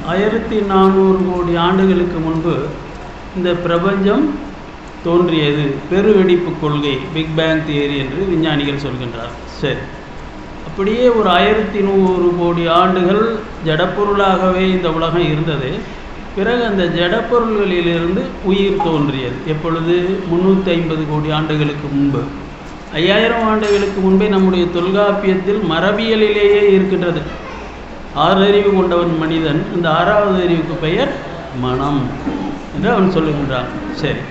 1400 கோடி ஆண்டுகளுக்கு முன்பு இந்த பிரபஞ்சம் தோன்றியது. பெருவெடிப்பு கொள்கை, பிக் பேங் தியரி என்று விஞ்ஞானிகள் சொல்கின்றார். சரி, அப்படியே ஒரு 1100 கோடி ஆண்டுகள் ஜடப்பொருளாகவே இந்த உலகம் இருந்தது. பிறகு அந்த ஜடப்பொருள்களிலிருந்து உயிர் தோன்றியது. எப்பொழுது? 350 கோடி ஆண்டுகளுக்கு முன்பு. 5000 ஆண்டுகளுக்கு முன்பே நம்முடைய தொல்காப்பியத்தில் மரபியலிலேயே இருக்கின்றது. 6 அறிவு கொண்டவன் மனிதன். இந்த 6வது அறிவுக்கு பெயர் மனம் என்று அவன் சொல்லுகின்றான். சரி,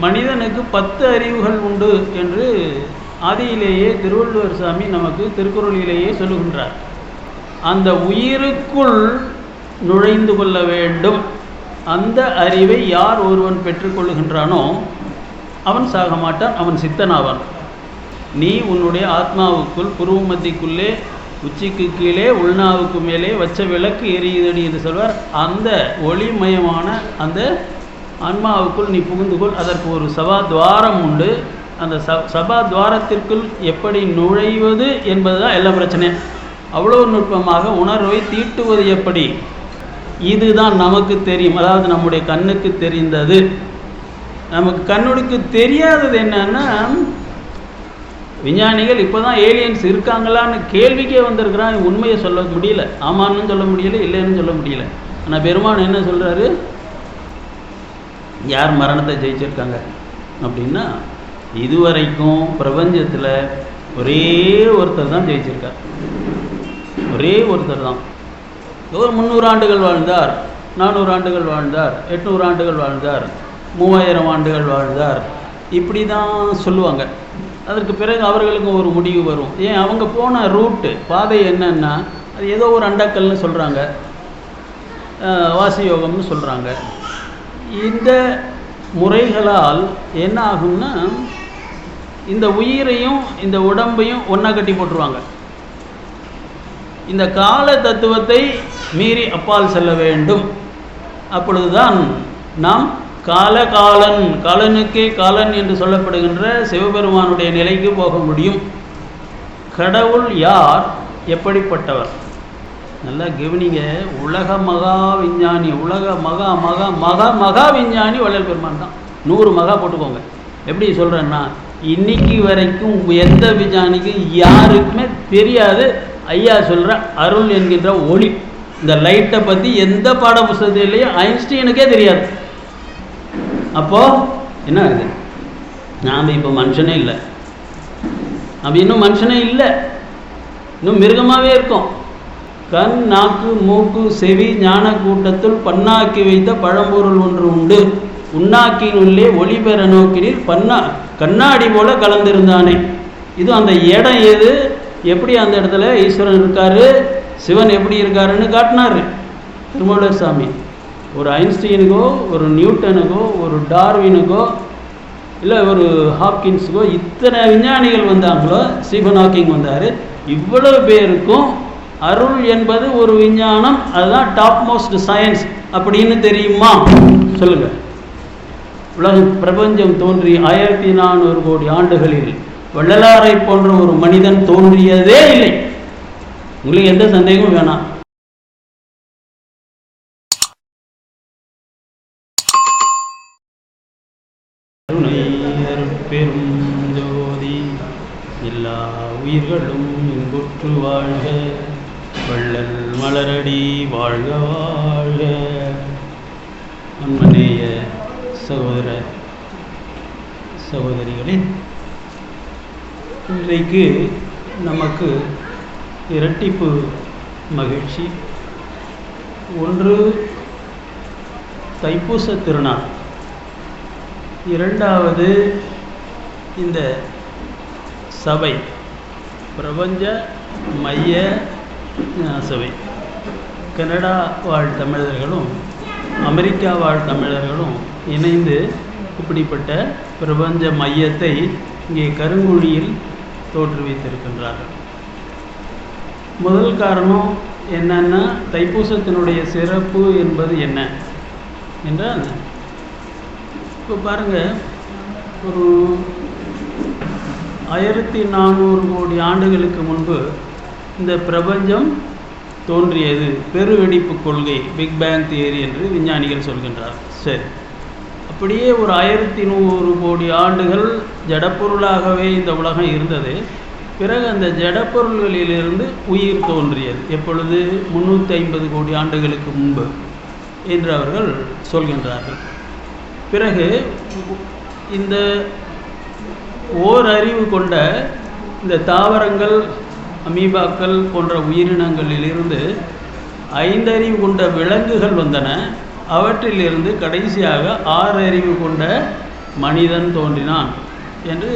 மனிதனுக்கு 10 அறிவுகள் உண்டு என்று ஆதியிலேயே திருவள்ளுவர் சாமி நமக்கு திருக்குறளிலேயே சொல்லுகின்றார். அந்த உயிருக்குள் நுழைந்து கொள்ள வேண்டும். அந்த அறிவை யார் ஒருவன் பெற்றுக்கொள்ளுகின்றானோ அவன் சாக மாட்டான், அவன் சித்தனாவான். நீ உன்னுடைய ஆத்மாவுக்குள் புருவமத்திக்குள்ளே உச்சிக்கு கீழே உள்நாவுக்கு மேலே வச்ச விளக்கு எரியுதடி என்று சொல்வார். அந்த ஒளிமயமான அந்த ஆன்மாவுக்குள் நீ புகுந்துகொள். அதற்கு ஒரு சபா துவாரம் உண்டு. அந்த சபா துவாரத்திற்குள் எப்படி நுழைவது என்பதுதான் எல்லா பிரச்சனையும். அவ்வளோ நுட்பமாக உணர்வை தீட்டுவது எப்படி, இதுதான் நமக்கு தெரியும். அதாவது நம்முடைய கண்ணுக்கு தெரிந்தது. நமக்கு கண்ணுக்கு தெரியாதது என்னன்னா, விஞ்ஞானிகள் இப்போ தான் ஏலியன்ஸ் இருக்காங்களான்னு கேள்விக்கே வந்திருக்கிறான். உண்மையை சொல்ல முடியல, ஆமான்னு சொல்ல முடியல, இல்லைன்னு சொல்ல முடியல. ஆனால் பெருமான் என்ன சொல்கிறாரு? யார் மரணத்தை ஜெயிச்சிருக்காங்க அப்படின்னா, இதுவரைக்கும் பிரபஞ்சத்தில் ஒரே ஒருத்தர் தான் ஜெயிச்சிருக்கார். ஒரே ஒருத்தர் தான். ஒரு 300 ஆண்டுகள் வாழ்ந்தார், 400 ஆண்டுகள் வாழ்ந்தார், 800 ஆண்டுகள் வாழ்ந்தார், 3000 ஆண்டுகள் வாழ்ந்தார், இப்படி தான் சொல்லுவாங்க. அதற்கு பிறகு அவர்களுக்கு ஒரு முடிவு வரும். ஏன், அவங்க போன ரூட்டு பாதை என்னன்னா, அது ஏதோ ஒரு அண்டக்கல்னு சொல்கிறாங்க, வாசியோகம்னு சொல்கிறாங்க. இந்த முறைகளால் என்ன ஆகும்னா, இந்த உயிரையும் இந்த உடம்பையும் ஒன்றா கட்டி போட்டுருவாங்க. இந்த கால தத்துவத்தை மீறி அப்பால் செல்ல வேண்டும். அப்பொழுதுதான் நாம் காலகாலன், காலனுக்கே காலன் என்று சொல்லப்படுகின்ற சிவபெருமானுடைய நிலைக்கு போக முடியும். கடவுள் யார், எப்படிப்பட்டவர்? நல்லா கவனிங்க. உலக மகா விஞ்ஞானி, உலக மகா மகா மகா மகா விஞ்ஞானி வள்ளல் பெருமான் தான். 100 மகா போட்டுக்கோங்க. எப்படி சொல்கிறேன்னா, இன்னைக்கு வரைக்கும் எந்த விஞ்ஞானிக்கும் யாருக்குமே தெரியாது ஐயா சொல்கிற அருள் என்கின்ற ஒளி. இந்த லைட்டை பற்றி எந்த பாட புத்தகத்திலேயும் ஐன்ஸ்டீனுக்கே தெரியாது. அப்போது என்ன ஆகுது? நாம் இப்போ மனுஷனே இல்லை, நம்ம இன்னும் மனுஷனே இல்லை, இன்னும் மிருகமாகவே இருக்கோம். கண், நாக்கு, மூக்கு, செவி, ஞான கூட்டத்துள் பன்னாக்கி வைத்த பழம்பொருள் ஒன்று உண்டு. உண்ணாக்கினுள்ளே ஒளி பெற நோக்கினில் கண்ணாடி போல கலந்திருந்தானே. இது அந்த இடம் எது, எப்படி அந்த இடத்துல ஈஸ்வரன் இருக்காரு, சிவன் எப்படி இருக்காருன்னு காட்டினார் திருமூலர் சாமி. ஒரு ஐன்ஸ்டீனுக்கோ, ஒரு நியூட்டனுக்கோ, ஒரு டார்வினுக்கோ, இல்லை ஒரு ஹாக்கின்ஸுக்கோ இத்தனை விஞ்ஞானிகள் வந்தாங்களோ, ஸ்டீஃபன் ஹாக்கிங் வந்தார். இவ்வளவு பேருக்கும் அருள் என்பது ஒரு விஞ்ஞானம், அதுதான் டாப் மோஸ்ட் சயின்ஸ் அப்படின்னு தெரியுமா? சொல்லுங்க. உலகம் பிரபஞ்சம் தோன்றி 1400 கோடி ஆண்டுகளில் வள்ளலாரை போன்ற ஒரு மனிதன் தோன்றியதே இல்லை. உங்களுக்கு எந்த சந்தேகமும் வேணாம். பெரும் ஜோதி எல்லா உயிர்களும் இன்புற்று வாழ்க, வள்ளல் மலரடி வாழ்க வாழ்க. அன்பனேய சகோதர சகோதரிகளே, இன்றைக்கு நமக்கு இரட்டிப்பு மகிழ்ச்சி. ஒன்று தைப்பூச திருநாள், இரண்டாவது இந்த சபை பிரபஞ்ச மைய சபை. கனடா வாழ் தமிழர்களும் அமெரிக்கா வாழ் தமிழர்களும் இணைந்து இப்படிப்பட்ட பிரபஞ்ச மையத்தை இங்கே கருங்குழியில் தோற்றுவித்திருக்கின்றார்கள். முதல் காரணம் என்னன்னா, தைப்பூசத்தினுடைய சிறப்பு என்பது என்ன என்றால், இப்போ பாருங்கள், ஒரு 1400 கோடி ஆண்டுகளுக்கு முன்பு இந்த பிரபஞ்சம் தோன்றியது பெருவெடிப்பு கொள்கை, பிக் பேங் தியரி என்று விஞ்ஞானிகள் சொல்கின்றார். சரி, அப்படியே ஒரு 1100 கோடி ஆண்டுகள் ஜடப்பொருளாகவே இந்த உலகம் இருந்தது. பிறகு அந்த ஜடப்பொருள்களிலிருந்து உயிர் தோன்றியது. எப்பொழுது? 350 கோடி ஆண்டுகளுக்கு முன்பு என்று அவர்கள் சொல்கின்றார்கள். பிறகு இந்த ஓரறிவு கொண்ட இந்த தாவரங்கள், அமீபாக்கள் போன்ற உயிரினங்களிலிருந்து 5 அறிவு கொண்ட விலங்குகள் வந்தன. அவற்றிலிருந்து கடைசியாக 6 அறிவு கொண்ட மனிதன் தோன்றினான் என்று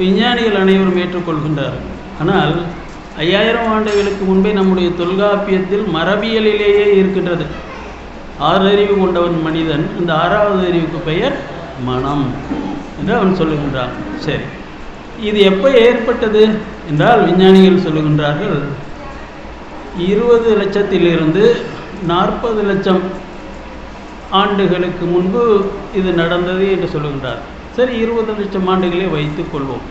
விஞ்ஞானிகள் அனைவரும் ஏற்றுக்கொள்கின்றார்கள். ஆனால் 5000 ஆண்டுகளுக்கு முன்பே நம்முடைய தொல்காப்பியத்தில் மரபியலிலேயே இருக்கின்றது. 6 அறிவு கொண்டவன் மனிதன், இந்த 6வது அறிவுக்கு பெயர் மனம் என்று அவன் சொல்லுகின்றான். சரி, இது எப்போ ஏற்பட்டது என்றால் விஞ்ஞானிகள் சொல்லுகின்றார்கள் 20 லட்சத்திலிருந்து 40 லட்சம் ஆண்டுகளுக்கு முன்பு இது நடந்தது என்று சொல்லுகின்றார். சரி, 20 லட்சம் ஆண்டுகளே வைத்துக் கொள்வோம்.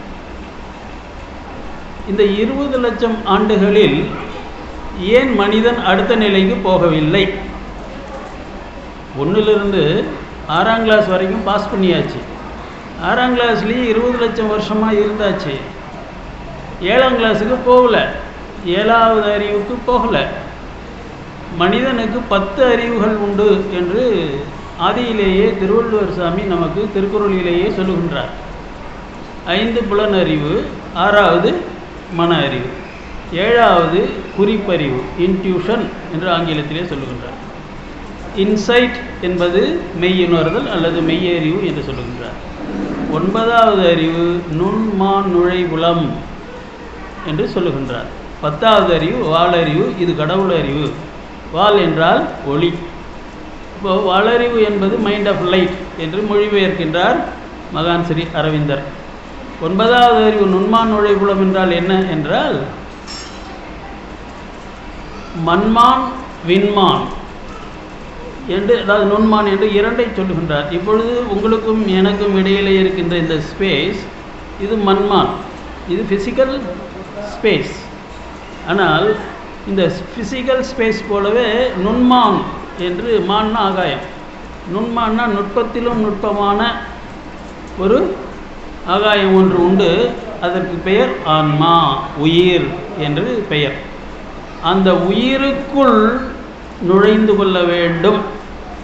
இந்த 20 லட்சம் ஆண்டுகளில் ஏன் மனிதன் அடுத்த நிலைக்கு போகவில்லை? 1லிருந்து 6ஆம் கிளாஸ் வரைக்கும் பாஸ் பண்ணியாச்சு. 6ஆம் கிளாஸ்லேயே 20 லட்சம் வருஷமாக இருந்தாச்சு. 7ஆம் கிளாஸுக்கு போகல, 7வது அறிவுக்கு போகலை. மனிதனுக்கு 10 அறிவுகள் உண்டு என்று ஆதியிலேயே திருவள்ளுவர் சாமி நமக்கு திருக்குறளிலேயே சொல்லுகின்றார். 5 புலனறிவு, 6வது மன அறிவு, 7வது குறிப்பறிவு, இன்ட்யூஷன் என்று ஆங்கிலத்திலே சொல்லுகின்றார். இன்சைட் என்பது மெய்யுணர்தல் அல்லது மெய்யறிவு என்று சொல்லுகின்றார். 9வது அறிவு நுண்மான் நுழைபுலம் என்று சொல்லுகின்றார். 10வது அறிவு வாளறிவு, இது கடவுள் அறிவு. வால் என்றால் ஒளி. இப்போ வாளறிவு என்பது மைண்ட் ஆஃப் லைட் என்று மொழிபெயர்க்கின்றார் மகான் ஸ்ரீ அரவிந்தர். 9வது அறிவு நுண்மான் நுழைபுலம் என்றால் என்ன என்றால் மண்மான் விண்மான் என்று, அதாவது நுண்மான் என்று 2ஐ சொல்லுகின்றார். இப்பொழுது உங்களுக்கும் எனக்கும் இடையிலே இருக்கின்ற இந்த ஸ்பேஸ், இது மண்மான், இது ஃபிசிக்கல் ஸ்பேஸ். ஆனால் இந்த ஃபிசிக்கல் ஸ்பேஸ் போலவே நுண்மான் என்று, மான்னா ஆகாயம், நுண்மான்னா நுட்பத்திலும் நுட்பமான ஒரு ஆகாயம் ஒன்று உண்டு. அதற்கு பெயர் ஆன்மா, உயிர் என்று பெயர். அந்த உயிருக்குள் நுழைந்து கொள்ள வேண்டும்.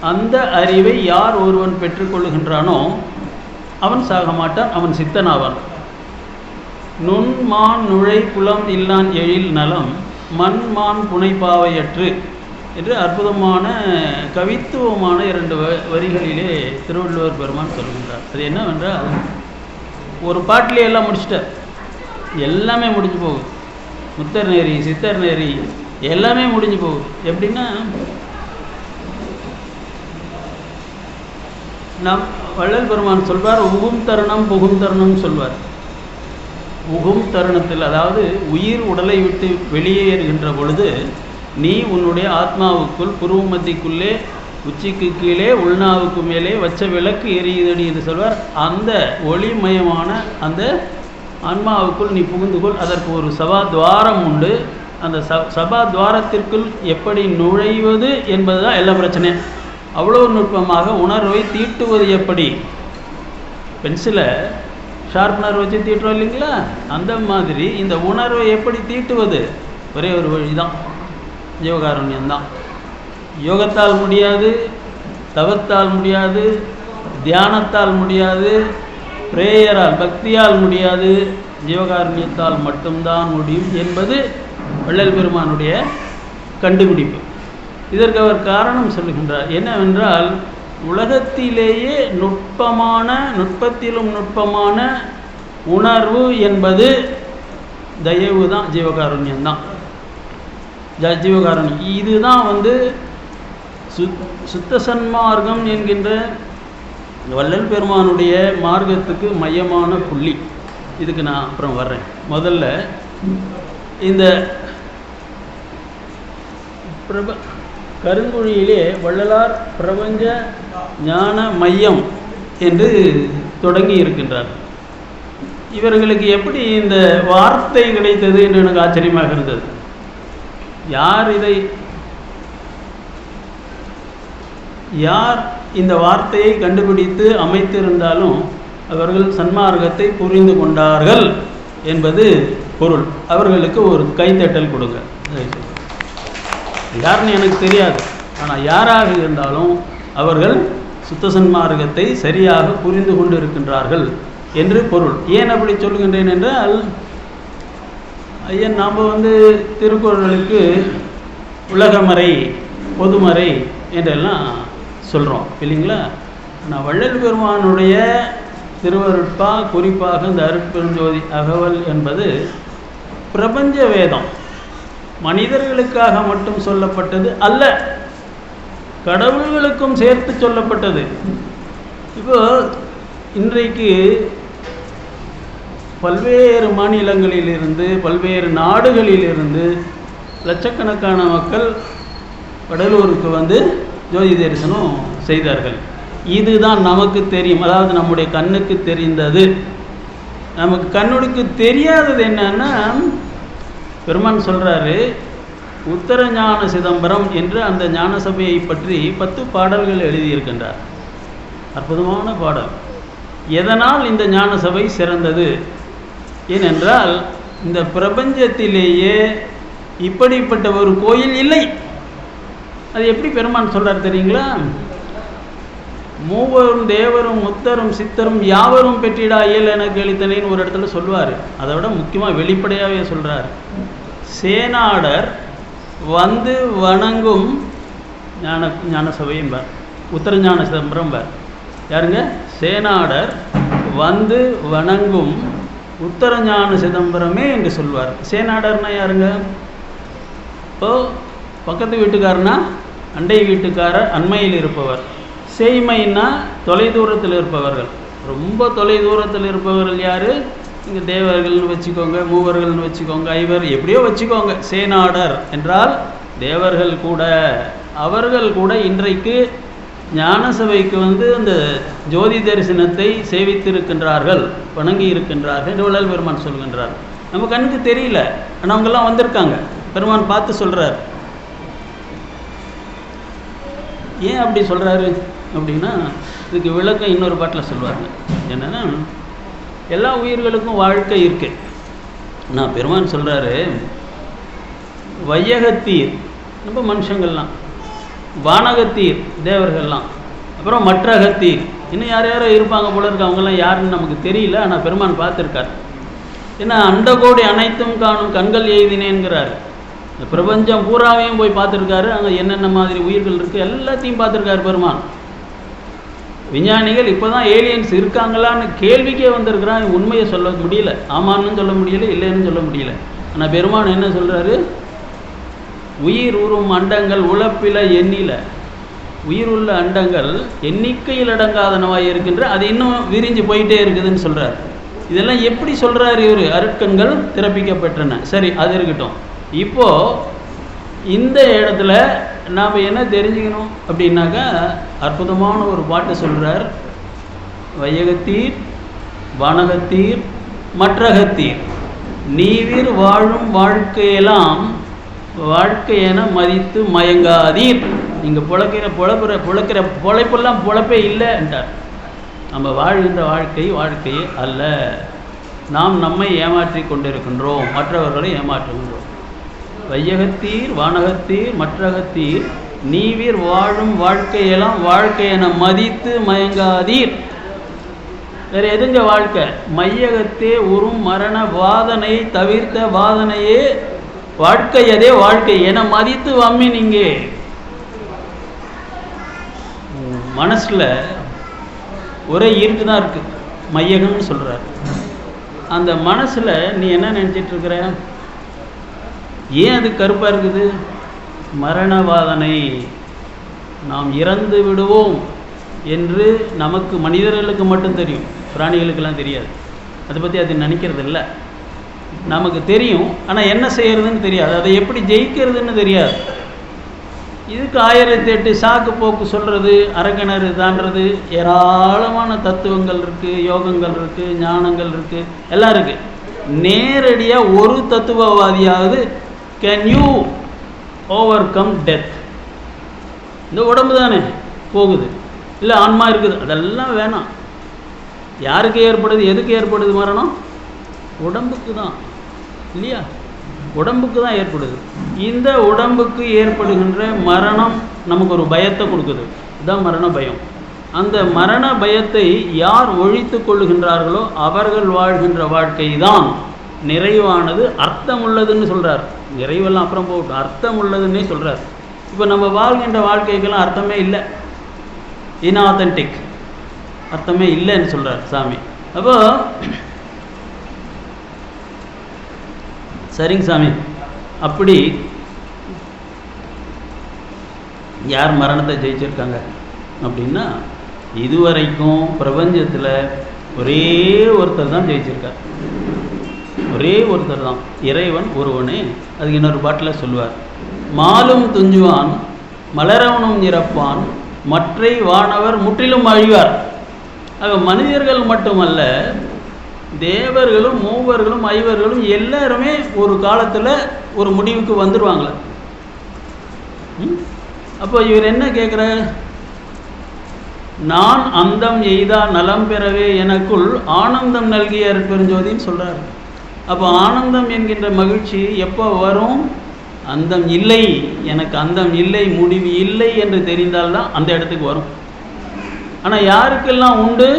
அந்த அறிவை யார் ஒருவன் பெற்றுக்கொள்ளுகின்றானோ அவன் சாக மாட்டான், அவன் சித்தனாவான். நுண்மான் நுழை புலம் இல்லான் எழில் நலம் மண்மான் புனைப்பாவையற்று என்று அற்புதமான கவித்துவமான 2 வரிகளிலே திருவள்ளுவர் பெருமான் சொல்கின்றார். அது என்னவென்றால், ஒரு பாட்டிலே எல்லாம் முடிச்சுட்டார், எல்லாமே முடிஞ்சு போகுது. முத்தர் நேரி, சித்தர் நேரி எல்லாமே முடிஞ்சு போகுது. எப்படின்னா, நம் வள்ளல் பெருமான் சொல்வார், உகும் தருணம் புகும் தருணம் சொல்வார். உகும் தருணத்தில், அதாவது உயிர் உடலை விட்டு வெளியேறுகின்ற பொழுது நீ உன்னுடைய ஆத்மாவுக்குள் புருவ மத்திக்குள்ளே உச்சிக்கு கீழே உள்நாவுக்கு மேலே வச்ச விளக்கு எரியுதடி என்று சொல்வார். அந்த ஒளிமயமான அந்த ஆன்மாவுக்குள் நீ புகுந்துகொள். அதற்கு ஒரு சபாத்வாரம் உண்டு. அந்த சபாத்வாரத்திற்குள் எப்படி நுழைவது என்பது தான் எல்லா பிரச்சனையும். அவ்வளோ நுட்பமாக உணர்வை தீட்டுவது எப்படி? பென்சிலை ஷார்ப்னர் வச்சு தீட்டுறோம் இல்லைங்களா, அந்த மாதிரி இந்த உணர்வை எப்படி தீட்டுவது? ஒரே ஒரு வழி தான், ஜீவகாருண்யம்தான். யோகத்தால் முடியாது, தவத்தால் முடியாது, தியானத்தால் முடியாது, பிரேயரால் பக்தியால் முடியாது, ஜீவகாருண்யத்தால் மட்டும்தான் முடியும் என்பது வள்ளல் பெருமானுடைய கண்டுபிடிப்பு. இதற்கு அவர் காரணம் சொல்லுகின்றார். என்னவென்றால், உலகத்திலேயே நுட்பத்திலும் நுட்பமான உணர்வு என்பது தயவு தான், ஜீவகாருண்யம்தான். ஜீவகாருண்யம் இதுதான் சுத்த சன்மார்க்கம் என்கின்ற வள்ளல் பெருமானுடைய மார்க்கத்துக்கு மையமான புள்ளி. இதுக்கு நான் அப்புறம் வர்றேன். முதல்ல இந்த கருங்குழியிலே வள்ளலார் பிரபஞ்ச ஞான மையம் என்று தொடங்கி இருக்கின்றார். இவர்களுக்கு எப்படி இந்த வார்த்தை கிடைத்தது என்று எனக்கு ஆச்சரியமாக இருந்தது. யார் இந்த வார்த்தையை கண்டுபிடித்து அமைத்திருந்தாலும் அவர்கள் சன்மார்க்கத்தை புரிந்து கொண்டார்கள் என்பது பொருள். அவர்களுக்கு ஒரு கைத்தட்டல் கொடுங்க. யாருன்னு எனக்கு தெரியாது, ஆனால் யாராக இருந்தாலும் அவர்கள் சுத்த சன்மார்க்கத்தை சரியாக புரிந்து கொண்டு இருக்கின்றார்கள் என்று பொருள். ஏன் அப்படி சொல்கின்றேன் என்றால், ஐயன் நாம் திருக்குறளுக்கு உலகமறை, பொதுமறை என்றெல்லாம் சொல்கிறோம் இல்லைங்களா? நான் வள்ளல் பெருமானுடைய திருவருட்பா, குறிப்பாக இந்த அருட்பெருஞ்சோதி அகவல் என்பது பிரபஞ்ச வேதம், மனிதர்களுக்காக மட்டும் சொல்லப்பட்டது அல்ல, கடவுள்களுக்கும் சேர்த்து சொல்லப்பட்டது. இப்போ இன்றைக்கு பல்வேறு மாநிலங்களிலிருந்து, பல்வேறு நாடுகளிலிருந்து லட்சக்கணக்கான மக்கள் கடலூருக்கு ஜோதி தரிசனம் செய்தார்கள். இதுதான் நமக்கு தெரியும், அதாவது நம்முடைய கண்ணுக்கு தெரிந்தது. நமக்கு கண்ணுக்கு தெரியாதது என்னன்னா, பெருமான் சொல்கிறாரு, உத்தர ஞான சிதம்பரம் என்று அந்த ஞான சபையை பற்றி 10 பாடல்கள் எழுதியிருக்கின்றார். அற்புதமான பாடல். எதனால் இந்த ஞான சபை சிறந்தது? ஏனென்றால் இந்த பிரபஞ்சத்திலேயே இப்படிப்பட்ட ஒரு கோயில் இல்லை. அது எப்படி பெருமான் சொல்கிறார் தெரியுங்களா? மூவரும் தேவரும் முத்தரும் சித்தரும் யாவரும் பெற்றிடா இயல் என கழித்தனேன்னு ஒரு இடத்துல சொல்லுவார். அதை விட முக்கியமாக வெளிப்படையாகவே சொல்கிறார். சேனாடர் வணங்கும் ஞான சபையும்பார், உத்தர ஞான சிதம்பரம்பார். யாருங்க? சேனாடர் வணங்கும் உத்தர ஞான சிதம்பரமே என்று சொல்வார். சேனாடர்னா யாருங்க? இப்போ பக்கத்து வீட்டுக்காரனா அண்டை வீட்டுக்காரர், அண்மையில் இருப்பவர். செய்மைன்னா தொலைதூரத்தில் இருப்பவர்கள். ரொம்ப தொலைதூரத்தில் இருப்பவர்கள் யார்? இங்கே தேவர்கள்னு வச்சுக்கோங்க, மூவர்கள்னு வச்சுக்கோங்க, ஐவர் எப்படியோ வச்சுக்கோங்க. சேனாடர் என்றால் தேவர்கள் கூட, அவர்கள் கூட இன்றைக்கு ஞான சபைக்கு அந்த ஜோதி தரிசனத்தை சேவித்திருக்கின்றார்கள், வணங்கி இருக்கின்றார்கள் என்று வள்ளல் பெருமான் சொல்கின்றார். நம்ம கண்ணுக்கு தெரியல, ஆனால் அவங்கெல்லாம் வந்திருக்காங்க. பெருமான் பார்த்து சொல்கிறார். ஏன் அப்படி சொல்கிறாரு அப்படின்னா, இதுக்கு விளக்கம் இன்னொரு பாட்டில் சொல்லுவாங்க. என்னென்னா, எல்லா உயிர்களுக்கும் வாழ்க்கை இருக்கு. நான் பெருமான் சொல்கிறாரு, வையகத்தீர் நம்ம மனுஷங்கள்லாம், வானகத்தீர் தேவர்கள்லாம், அப்புறம் மற்றகத்தீர் இன்னும் யார் யாரோ இருப்பாங்க போல இருக்கு. அவங்கெல்லாம் யாருன்னு நமக்கு தெரியல, ஆனால் பெருமான் பார்த்துருக்கார். ஏன்னா அண்டகோடி அனைத்தும் காணும் கண்கள் எய்தினேங்கிறார். இந்த பிரபஞ்சம் பூராவையும் போய் பார்த்துருக்காரு. அங்கே என்னென்ன மாதிரி உயிர்கள் இருக்குது எல்லாத்தையும் பார்த்துருக்காரு பெருமான். விஞ்ஞானிகள் இப்போ தான் ஏலியன்ஸ் இருக்காங்களான்னு கேள்விக்கே வந்திருக்கிறான். உண்மையை சொல்ல முடியல, ஆமான்னு சொல்ல முடியல, இல்லைன்னு சொல்ல முடியல. ஆனால் பெருமான் என்ன சொல்கிறாரு? உயிர் உறும் அண்டங்கள் உழப்பில எண்ணில, உயிர் உள்ள அண்டங்கள் எண்ணிக்கையில் அடங்காதனவாய் இருக்கின்ற, அது இன்னும் விரிஞ்சு போயிட்டே இருக்குதுன்னு சொல்கிறார். இதெல்லாம் எப்படி சொல்கிறாரு இவர்? அருட்கண்கள் திறப்பிக்கப்பட்டன. சரி, அது இருக்கட்டும். இப்போது இந்த இடத்துல நாம் என்ன தெரிஞ்சுக்கணும் அப்படின்னாக்கா, அற்புதமான ஒரு பாட்டு சொல்கிறார். வையகத்தீர், வானகத்தீர், மற்றகத்தீர் நீவிர் வாழும் வாழ்க்கையெல்லாம் வாழ்க்கையென மதித்து மயங்காதீர். நீங்கள் பொழைக்கிற பொழைப்பெல்லாம் பொழைப்பே இல்லை என்றார். நம்ம வாழ்கின்ற வாழ்க்கையே அல்ல. நாம் நம்மை ஏமாற்றி கொண்டிருக்கின்றோம், மற்றவர்களை ஏமாற்றுகின்றோம். வையகத்தீர், வானகத்தீர், மற்றகத்தீர் நீவிர் வாழும் வாழ்க்கையெல்லாம் வாழ்க்கையென மதித்து மயங்காதீர். வேற எதுங்க வாழ்க்கை? மையகத்தே உறும் மரண வாதனை தவிர்த்த வாதனையே வாழ்க்கை, அதே வாழ்க்கை என மதித்து வம்மி. நீங்க மனசுல ஒரே ஈர்ப்பு தான் இருக்கு, மையகம்னு சொல்றாரு. அந்த மனசுல நீ என்ன நினைச்சிட்டு இருக்கிற? ஏன் அது கருப்பா இருக்குது? மரணவாதனை, நாம் இறந்து விடுவோம் என்று நமக்கு மனிதர்களுக்கு மட்டும் தெரியும், பிராணிகளுக்கெல்லாம் தெரியாது. அதை பற்றி அது நினைக்கிறது இல்லை. நமக்கு தெரியும், ஆனால் என்ன செய்யறதுன்னு தெரியாது, அதை எப்படி ஜெயிக்கிறதுன்னு தெரியாது. இதுக்கு 1008 சாக்கு போக்கு சொல்கிறது, அரக்கிணறு தாண்டது, ஏராளமான தத்துவங்கள் இருக்குது, யோகங்கள் இருக்குது, ஞானங்கள் இருக்குது, எல்லாம் இருக்குது. நேரடியாக ஒரு தத்துவவாதியாவது can you overcome death. இந்த உடம்பு தானே போகுது, இல்லை ஆன்மா இருக்குது, அதெல்லாம் வேணாம். யாருக்கு ஏற்படுது, எதுக்கு ஏற்படுது மரணம்? உடம்புக்கு தான், இல்லையா? உடம்புக்கு தான் ஏற்படுது. இந்த உடம்புக்கு ஏற்படுகின்ற மரணம் நமக்கு ஒரு பயத்தை கொடுக்குது. இதுதான் மரண பயம். அந்த மரண பயத்தை யார் ஒழித்து கொள்ளுகின்றார்களோ அவர்கள் வாழ்கின்ற வாழ்க்கை தான் நிறைவானது, அர்த்தம் உள்ளதுன்னு சொல்கிறார். நிறைவெல்லாம் அப்புறம் போகட்டும், அர்த்தம் உள்ளதுன்னே சொல்கிறார். இப்போ நம்ம வாழ்கின்ற வாழ்க்கைக்கெல்லாம் அர்த்தமே இல்லை, இன்ஆத்தென்டிக், அர்த்தமே இல்லைன்னு சொல்கிறார் சாமி. அப்போ சரிங்க சாமி, அப்படி யார் மரணத்தை ஜெயிச்சிருக்காங்க அப்படின்னா, இதுவரைக்கும் பிரபஞ்சத்தில் ஒரே ஒருத்தர் தான் ஜெயிச்சிருக்கார். ஒரே ஒருத்தர் தான், இறைவன் ஒருவனே. அதுக்கு இன்னொரு பாட்டில் சொல்லுவார், மாலும் துஞ்சுவான் மலரவனும் இறப்பான் மற்றை வானவர் முற்றிலும் அழிவார். ஆக மனிதர்கள் மட்டுமல்ல, தேவர்களும் மூவர்களும் ஐவர்களும் எல்லாருமே ஒரு காலத்தில் ஒரு முடிவுக்கு வந்துடுவாங்க. அப்போ இவர் என்ன கேட்குற, நான் அந்தம் எய்தா நலம் பெறவே எனக்குள் ஆனந்தம் நல்கிய அருட்பெருஞ்சோதின்னு சொல்கிறார். அப்போ ஆனந்தம் என்கின்ற மகிழ்ச்சி எப்போ வரும்? அந்தம் இல்லை, எனக்கு அந்தம் இல்லை, முடிவு இல்லை என்று தெரிந்தால்தான் அந்த இடத்துக்கு வரும். ஆனால் யாருக்கெல்லாம் உண்டு?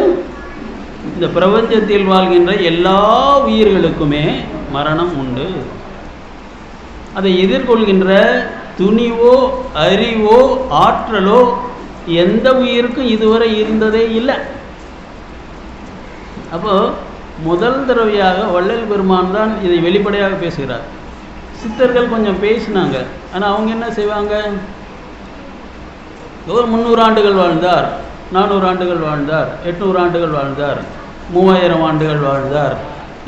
இந்த பிரபஞ்சத்தில் வாழ்கின்ற எல்லா உயிர்களுக்குமே மரணம் உண்டு. அதை எதிர்கொள்கின்ற துணிவோ அறிவோ ஆற்றலோ எந்த உயிருக்கும் இதுவரை இருந்ததே இல்லை. அப்போ முதல் தடவையாக வள்ளல் பெருமான் தான் இதை வெளிப்படையாக பேசுகிறார். சித்தர்கள் கொஞ்சம் பேசினாங்க, ஆனால் அவங்க என்ன செய்வாங்க? ஒரு 300 ஆண்டுகள் வாழ்ந்தார், 400 ஆண்டுகள் வாழ்ந்தார், 800 ஆண்டுகள் வாழ்ந்தார், 3000 ஆண்டுகள் வாழ்ந்தார்,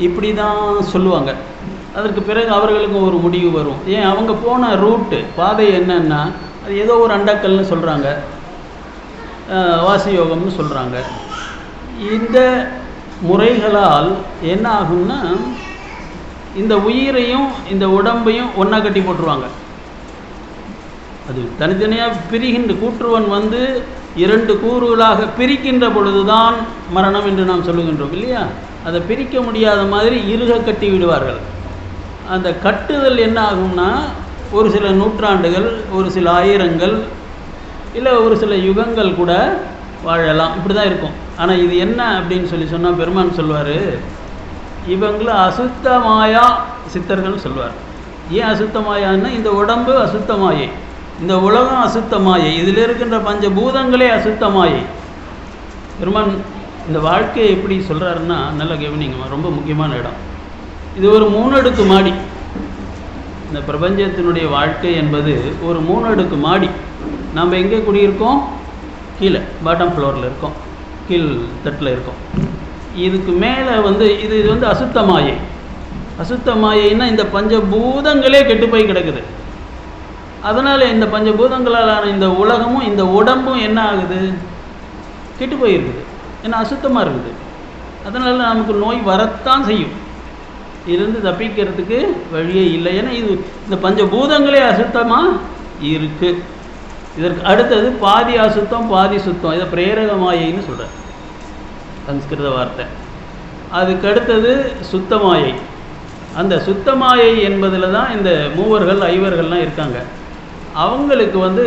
இப்படி தான் சொல்லுவாங்க. அதற்கு பிறகு அவர்களுக்கு ஒரு முடிவு வரும். ஏன், அவங்க போன ரூட்டு பாதை என்னன்னா, அது ஏதோ ஒரு அண்டக்கல்னு சொல்கிறாங்க, வாசியோகம்னு சொல்கிறாங்க. இந்த முறைகளால் என்ன ஆகும்னா, இந்த உயிரையும் இந்த உடம்பையும் ஒன்றா கட்டி போட்டுருவாங்க. அது தனித்தனியாக பிரிகின்ற கூற்றுவன் வந்து 2 கூறுகளாக பிரிக்கின்ற பொழுதுதான் மரணம் என்று நாம் சொல்லுகின்றோம், இல்லையா? அதை பிரிக்க முடியாத மாதிரி இறுக கட்டி விடுவார்கள். அந்த கட்டுதல் என்ன ஆகும்னா, ஒரு சில நூற்றாண்டுகள், ஒரு சில ஆயிரங்கள், இல்லை ஒரு சில யுகங்கள் கூட வாழலாம், இப்படி தான் இருக்கும். ஆனால் இது என்ன அப்படின்னு சொன்னால் பெருமான் சொல்வார், இவங்கள அசுத்தமாயா சித்தர்கள் சொல்வார். ஏன் அசுத்தமாயான்னா, இந்த உடம்பு அசுத்தமாயை, இந்த உலகம் அசுத்தமாயை, இதில் இருக்கின்ற பஞ்சபூதங்களே அசுத்தமாயை. பெருமான் இந்த வாழ்க்கையை எப்படி சொல்கிறாருன்னா, நல்லா கவனிங்க, ரொம்ப முக்கியமான இடம். இது ஒரு 3 அடுக்கு மாடி. இந்த பிரபஞ்சத்தினுடைய வாழ்க்கை என்பது ஒரு 3 அடுக்கு மாடி. நாம் எங்கே குடியிருக்கோம்? கீழே, பாட்டம் ஃப்ளோரில் இருக்கோம், கீழ் தட்டில் இருக்கோம். இதுக்கு மேலே வந்து இது வந்து அசுத்தமாயை. அசுத்தமாயைன்னா இந்த பஞ்சபூதங்களே கெட்டு போய் கிடக்குது. அதனால் இந்த பஞ்சபூதங்களாலான இந்த உலகமும் இந்த உடம்பும் என்ன ஆகுது? கெட்டு போயிருக்குது. ஏன்னா அசுத்தமாக இருக்குது. அதனால் நமக்கு நோய் வரத்தான் செய்யும். இருந்து தப்பிக்கிறதுக்கு வழியே இல்லை. ஏன்னா இது இந்த பஞ்சபூதங்களே அசுத்தமாக இருக்குது. இதற்கு அடுத்தது பாதி அசுத்தம் பாதி சுத்தம். இதை பிரேரகமாயைன்னு சொல்கிறார், சம்ஸ்கிருத வார்த்தை. அதுக்கு அடுத்தது சுத்தமாயை. அந்த சுத்தமாயை என்பதில் தான் இந்த மூவர்கள் ஐவர்கள்லாம் இருக்காங்க. அவங்களுக்கு வந்து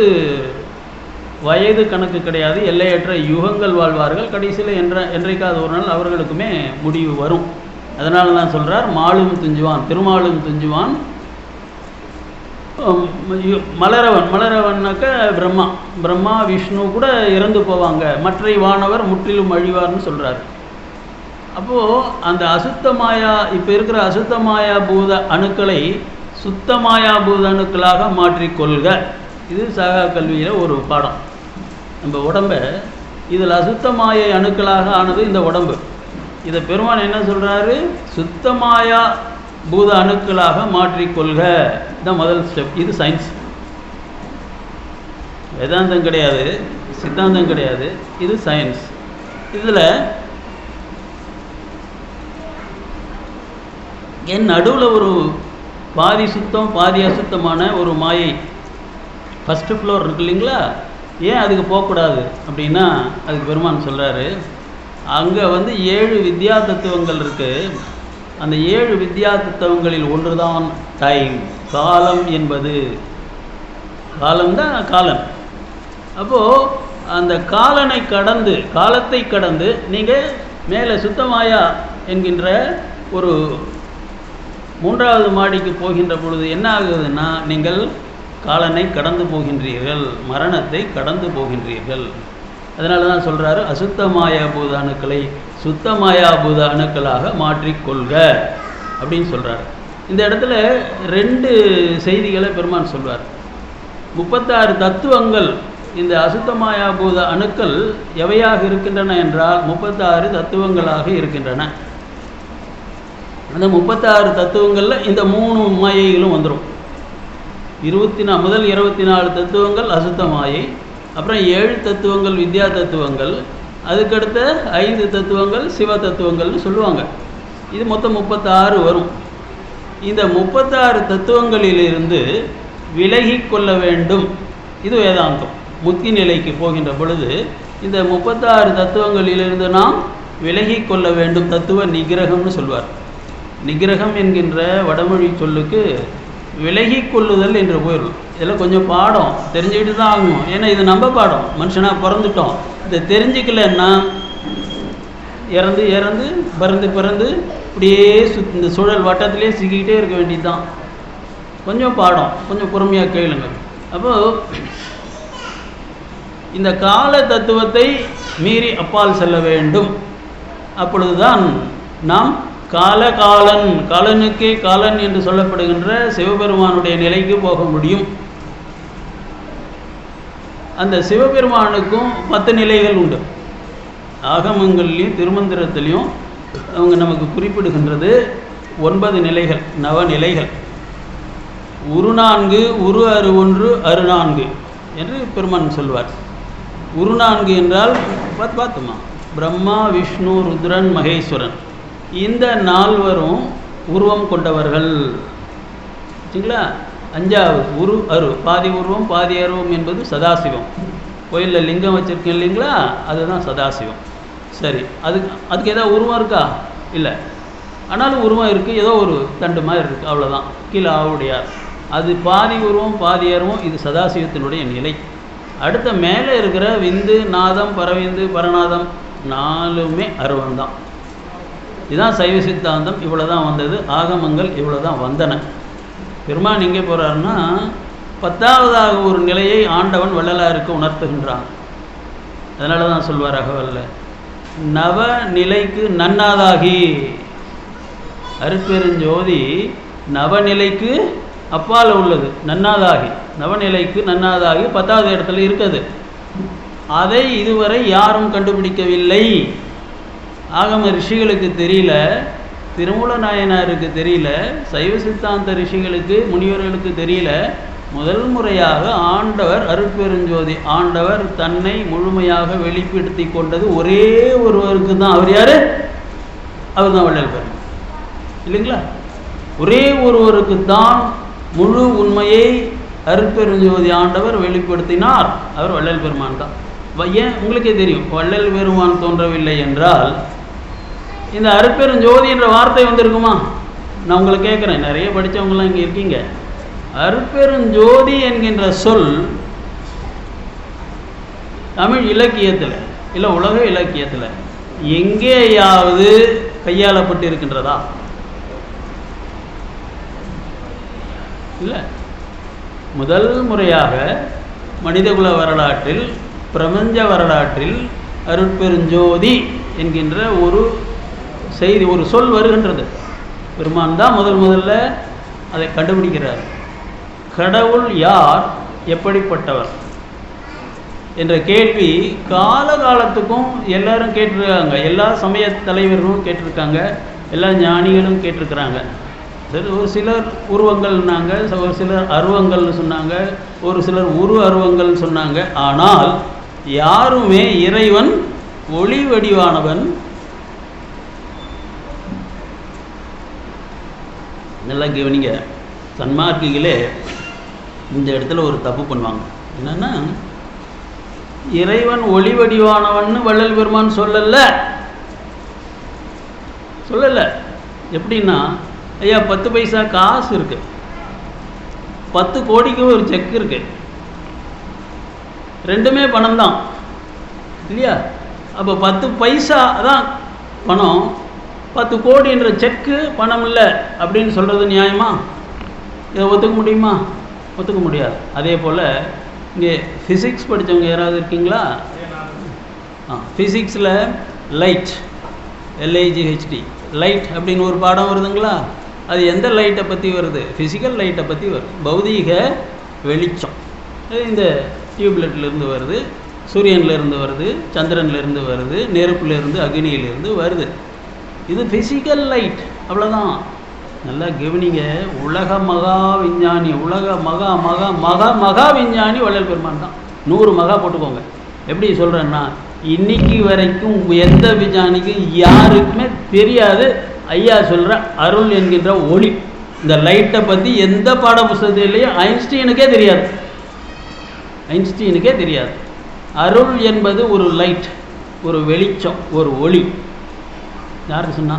வயது கணக்கு கிடையாது, எல்லையற்ற யுகங்கள் வாழ்வார்கள். கடைசியில் என்றைக்காவது ஒரு நாள் அவர்களுக்குமே முடிவு வரும். அதனால தான் சொல்கிறார், மாலும் துஞ்சுவான், திருமாலும் துஞ்சுவான், மலரவன். மலரவன்னாக்க பிரம்மா, பிரம்மா விஷ்ணு கூட இறந்து போவாங்க, மற்றை வானவர் முற்றிலும் அழிவார்னு சொல்கிறார். அப்போது அந்த அசுத்தமாயா, இப்போ இருக்கிற அசுத்தமாயா பூத அணுக்களை சுத்தமாயா பூத அணுக்களாக மாற்றிக்கொள்க. இது சகா கல்வியில் ஒரு பாடம். நம்ம உடம்பை இதில் அசுத்தமாய அணுக்களாக ஆனது இந்த உடம்பு. இதை பெருமான் என்ன சொல்கிறாரு? சுத்தமாயா பூத அணுக்களாக மாற்றிக்கொள்க தான் முதல் ஸ்டெப். இது சயின்ஸ், வேதாந்தம் கிடையாது, சித்தாந்தம் கிடையாது, இது சயின்ஸ். இதில் என் நடுவில் ஒரு பாதி சுத்தம் பாதி அசுத்தமான ஒரு மாயை ஃபஸ்ட்டு ஃப்ளோர் இருக்கு இல்லைங்களா, ஏன் அதுக்கு போகக்கூடாது அப்படின்னா அதுக்கு பெருமான் சொல்கிறாரு, அங்கே வந்து 7 வித்யா தத்துவங்கள் இருக்குது. அந்த 7 வித்யா தத்துவங்களில் ஒன்று தான் டைம், காலம் என்பது. காலம்தான் காலன். அப்போது அந்த காலத்தை கடந்து நீங்கள் மேலே சுத்தமாயா என்கின்ற ஒரு 3வது மாடிக்கு போகின்ற பொழுது என்ன ஆகுதுன்னா, நீங்கள் காலனை கடந்து போகின்றீர்கள், மரணத்தை கடந்து போகின்றீர்கள். அதனால தான் சொல்கிறாரு, அசுத்தமாயாபூத அணுக்களை சுத்தமாயாபூத அணுக்களாக மாற்றிக்கொள்க அப்படின்னு சொல்கிறாரு. இந்த இடத்துல 2 செய்திகளை பெருமான் சொல்வார். 36 தத்துவங்கள் இந்த அசுத்தமாயாபூத அணுக்கள் எவையாக இருக்கின்றன என்றால் 36 தத்துவங்களாக இருக்கின்றன. அந்த 36 தத்துவங்களில் இந்த 3 மாயைகளும் வந்துடும். முதல் 24 தத்துவங்கள் அசுத்த மாயை, அப்புறம் 7 தத்துவங்கள் வித்யா தத்துவங்கள், அதுக்கடுத்த 5 தத்துவங்கள் சிவ தத்துவங்கள்னு சொல்லுவாங்க. இது மொத்தம் 36 வரும். இந்த 36 தத்துவங்களிலிருந்து விலகி கொள்ள வேண்டும். இது வேதாந்தம். முக்தி நிலைக்கு போகின்ற பொழுது இந்த 36 தத்துவங்களிலிருந்து நாம் விலகி கொள்ள வேண்டும். தத்துவ நிகிரகம்னு சொல்வார். நிகிரகம் என்கின்ற வடமொழி சொல்லுக்கு விலகி கொள்ளுதல் என்று பொருள். இதெல்லாம் கொஞ்சம் பாடம் தெரிஞ்சுக்கிட்டு தான் ஆகணும். ஏன்னா இது நம்ம பாடம், மனுஷனாக பிறந்துட்டோம். இதை தெரிஞ்சுக்கலன்னா இறந்து இறந்து பிறந்து பிறந்து இப்படியே இந்த சூழல் வட்டத்திலே சிக்கிக்கிட்டே இருக்க வேண்டியது தான். கொஞ்சம் பாடம், கொஞ்சம் பொறுமையாக கேளுங்க. அப்போது இந்த கால தத்துவத்தை மீறி அப்பால் செல்ல வேண்டும். அப்பொழுதுதான் நாம் காலனுக்கே காலன் என்று சொல்லப்படுகின்ற சிவபெருமானுடைய நிலைக்கு போக முடியும். அந்த சிவபெருமானுக்கும் 10 நிலைகள் உண்டு. ஆகமங்கள்லையும் திருமந்திரத்திலையும் அவங்க நமக்கு குறிப்பிடுகின்றது 9 நிலைகள், நவநிலைகள். உரு 4, உரு அரு 1, அரு 4 என்று பெருமான் சொல்வார். உரு 4 என்றால் பார்த்துமா, பிரம்மா விஷ்ணு ருத்ரன் மகேஸ்வரன், இந்த 4வரும் உருவம் கொண்டவர்கள். சரிங்களா? 5வது உரு அரு, பாதி உருவம் பாதி அருவம் என்பது சதாசிவம். கோயிலில் லிங்கம் வச்சுருக்கேன் இல்லைங்களா, அதுதான் சதாசிவம். சரி, அதுக்கு ஏதாவது உருவம் இருக்கா? இல்லை. ஆனாலும் உருவம் இருக்குது, ஏதோ ஒரு தண்டு மாதிரி இருக்குது, அவ்வளோதான். கீழே ஆவுடையார், அது பாதி உருவம் பாதி அருவம். இது சதாசிவத்தினுடைய நிலை. அடுத்த மேலே இருக்கிற விந்து நாதம் பரவிந்து பரநாதம் 4மே அருவம்தான். இதுதான் சைவ சித்தாந்தம். இவ்வளோ தான் வந்தது. ஆகமங்கள் இவ்வளோ தான் வந்தன. பெருமான் எங்கே போகிறாருன்னா, 10வதாக ஒரு நிலையை ஆண்டவன் வள்ளலாருக்கு உணர்த்துகின்றான். அதனால தான் சொல்வார் அகவல்ல, நவ நிலைக்கு நன்னாதாகி. அருட்பெருஞ்சோதி நவநிலைக்கு அப்பால் உள்ளது, நன்னாதாகி. நவநிலைக்கு நன்னாதாகி 10வது இடத்துல இருக்குது. அதை இதுவரை யாரும் கண்டுபிடிக்கவில்லை. ஆகம ரிஷிகளுக்கு தெரியல, திருமூல நாயனாருக்கு தெரியல, சைவ சித்தாந்த ரிஷிகளுக்கு முனிவர்களுக்கு தெரியல. முதல் முறையாக ஆண்டவர் அருட்பெருஞ்சோதி ஆண்டவர் தன்னை முழுமையாக வெளிப்படுத்தி கொண்டது ஒரே ஒருவருக்கு தான். அவர் யாரு? அவர் தான் வள்ளல் பெருமான் இல்லைங்களா? ஒரே ஒருவருக்கு தான் முழு உண்மையை அருட்பெருஞ்சோதி ஆண்டவர் வெளிப்படுத்தினார். அவர் வள்ளல் பெருமான் தான். ஏன் உங்களுக்கே தெரியும், வள்ளல் பெருமான் தோன்றவில்லை என்றால் இந்த அருட்பெருஞ்சோதி என்ற வார்த்தை வந்திருக்குமா? நான் உங்களை கேட்குறேன், நிறைய படித்தவங்களாம் இங்கே இருக்கீங்க. அருட்பெருஞ்சோதி என்கின்ற சொல் தமிழ் இலக்கியத்தில் இல்லை உலக இலக்கியத்தில் எங்கேயாவது கையாளப்பட்டு இருக்கின்றதா? இல்லை. முதல் முறையாக மனிதகுல வரலாற்றில், பிரபஞ்ச வரலாற்றில் அருட்பெருஞ்சோதி என்கின்ற ஒரு செய்தி, ஒரு சொல் வருகின்றது. பெருமான் தான் முதல்ல அதை கண்டுபிடிக்கிறார். கடவுள் யார், எப்படிப்பட்டவர் என்ற கேள்வி காலகாலத்துக்கும் எல்லாரும் கேட்டிருக்காங்க. எல்லா சமய தலைவர்களும் கேட்டிருக்காங்க, எல்லா ஞானிகளும் கேட்டிருக்கிறாங்க. ஒரு சிலர் உருவங்கள்னாங்க, ஒரு சிலர் அருவங்கள்னு சொன்னாங்க, ஒரு சிலர் உரு அருவங்கள்னு சொன்னாங்க. ஆனால் யாருமே இறைவன் ஒளி வடிவானவன். நல்லா கவனிங்க, சன்மார்க்கிகளே இந்த இடத்துல ஒரு தப்பு பண்ணுவாங்க. என்னன்னா, இறைவன் ஒளி வடிவானவன் வள்ளல் பெருமான் சொல்லல. எப்படின்னா, ஐயா 10 பைசா காசு இருக்கு, 10 கோடிக்கு ஒரு செக் இருக்கு, ரெண்டுமே பணம் தான் இல்லையா? அப்போ 10 பைசா தான் பணம், 10 கோடின்ற செக்கு பணம் இல்லை அப்படின்னு சொல்கிறது நியாயமா? இதை ஒத்துக்க முடியுமா? ஒத்துக்க முடியாது. அதே போல் இங்கே ஃபிசிக்ஸ் படித்தவங்க யாராவது இருக்கீங்களா? ஃபிசிக்ஸில் லைட், LIGHT, லைட் அப்படின்னு ஒரு பாடம் வருதுங்களா? அது எந்த லைட்டை பற்றி வருது? ஃபிசிக்கல் லைட்டை பற்றி வருது. பௌதீக வெளிச்சம். இந்த டியூப்லைட்லேருந்து வருது, சூரியன்லேருந்து வருது, சந்திரன்லேருந்து வருது, நெருப்புலேருந்து, அக்னியிலேருந்து வருது. இது ஃபிசிக்கல் லைட், அவ்வளோதான். நல்லா கவனிங்க. உலக மகா விஞ்ஞானி, உலக மகா மகா மகா மகா விஞ்ஞானி வள்ளல் பெருமான் தான். 100 மகா போட்டுக்கோங்க. எப்படி சொல்கிறேன்னா, இன்னைக்கு வரைக்கும் எந்த விஞ்ஞானிக்கும் யாருக்குமே தெரியாது ஐயா சொல்கிற அருள் என்கின்ற ஒளி. இந்த லைட்டை பற்றி எந்த பாட புஸ்தகத்திலேயும் ஐன்ஸ்டீனுக்கே தெரியாது. அருள் என்பது ஒரு லைட், ஒரு வெளிச்சம், ஒரு ஒளி. யார் சொன்னா?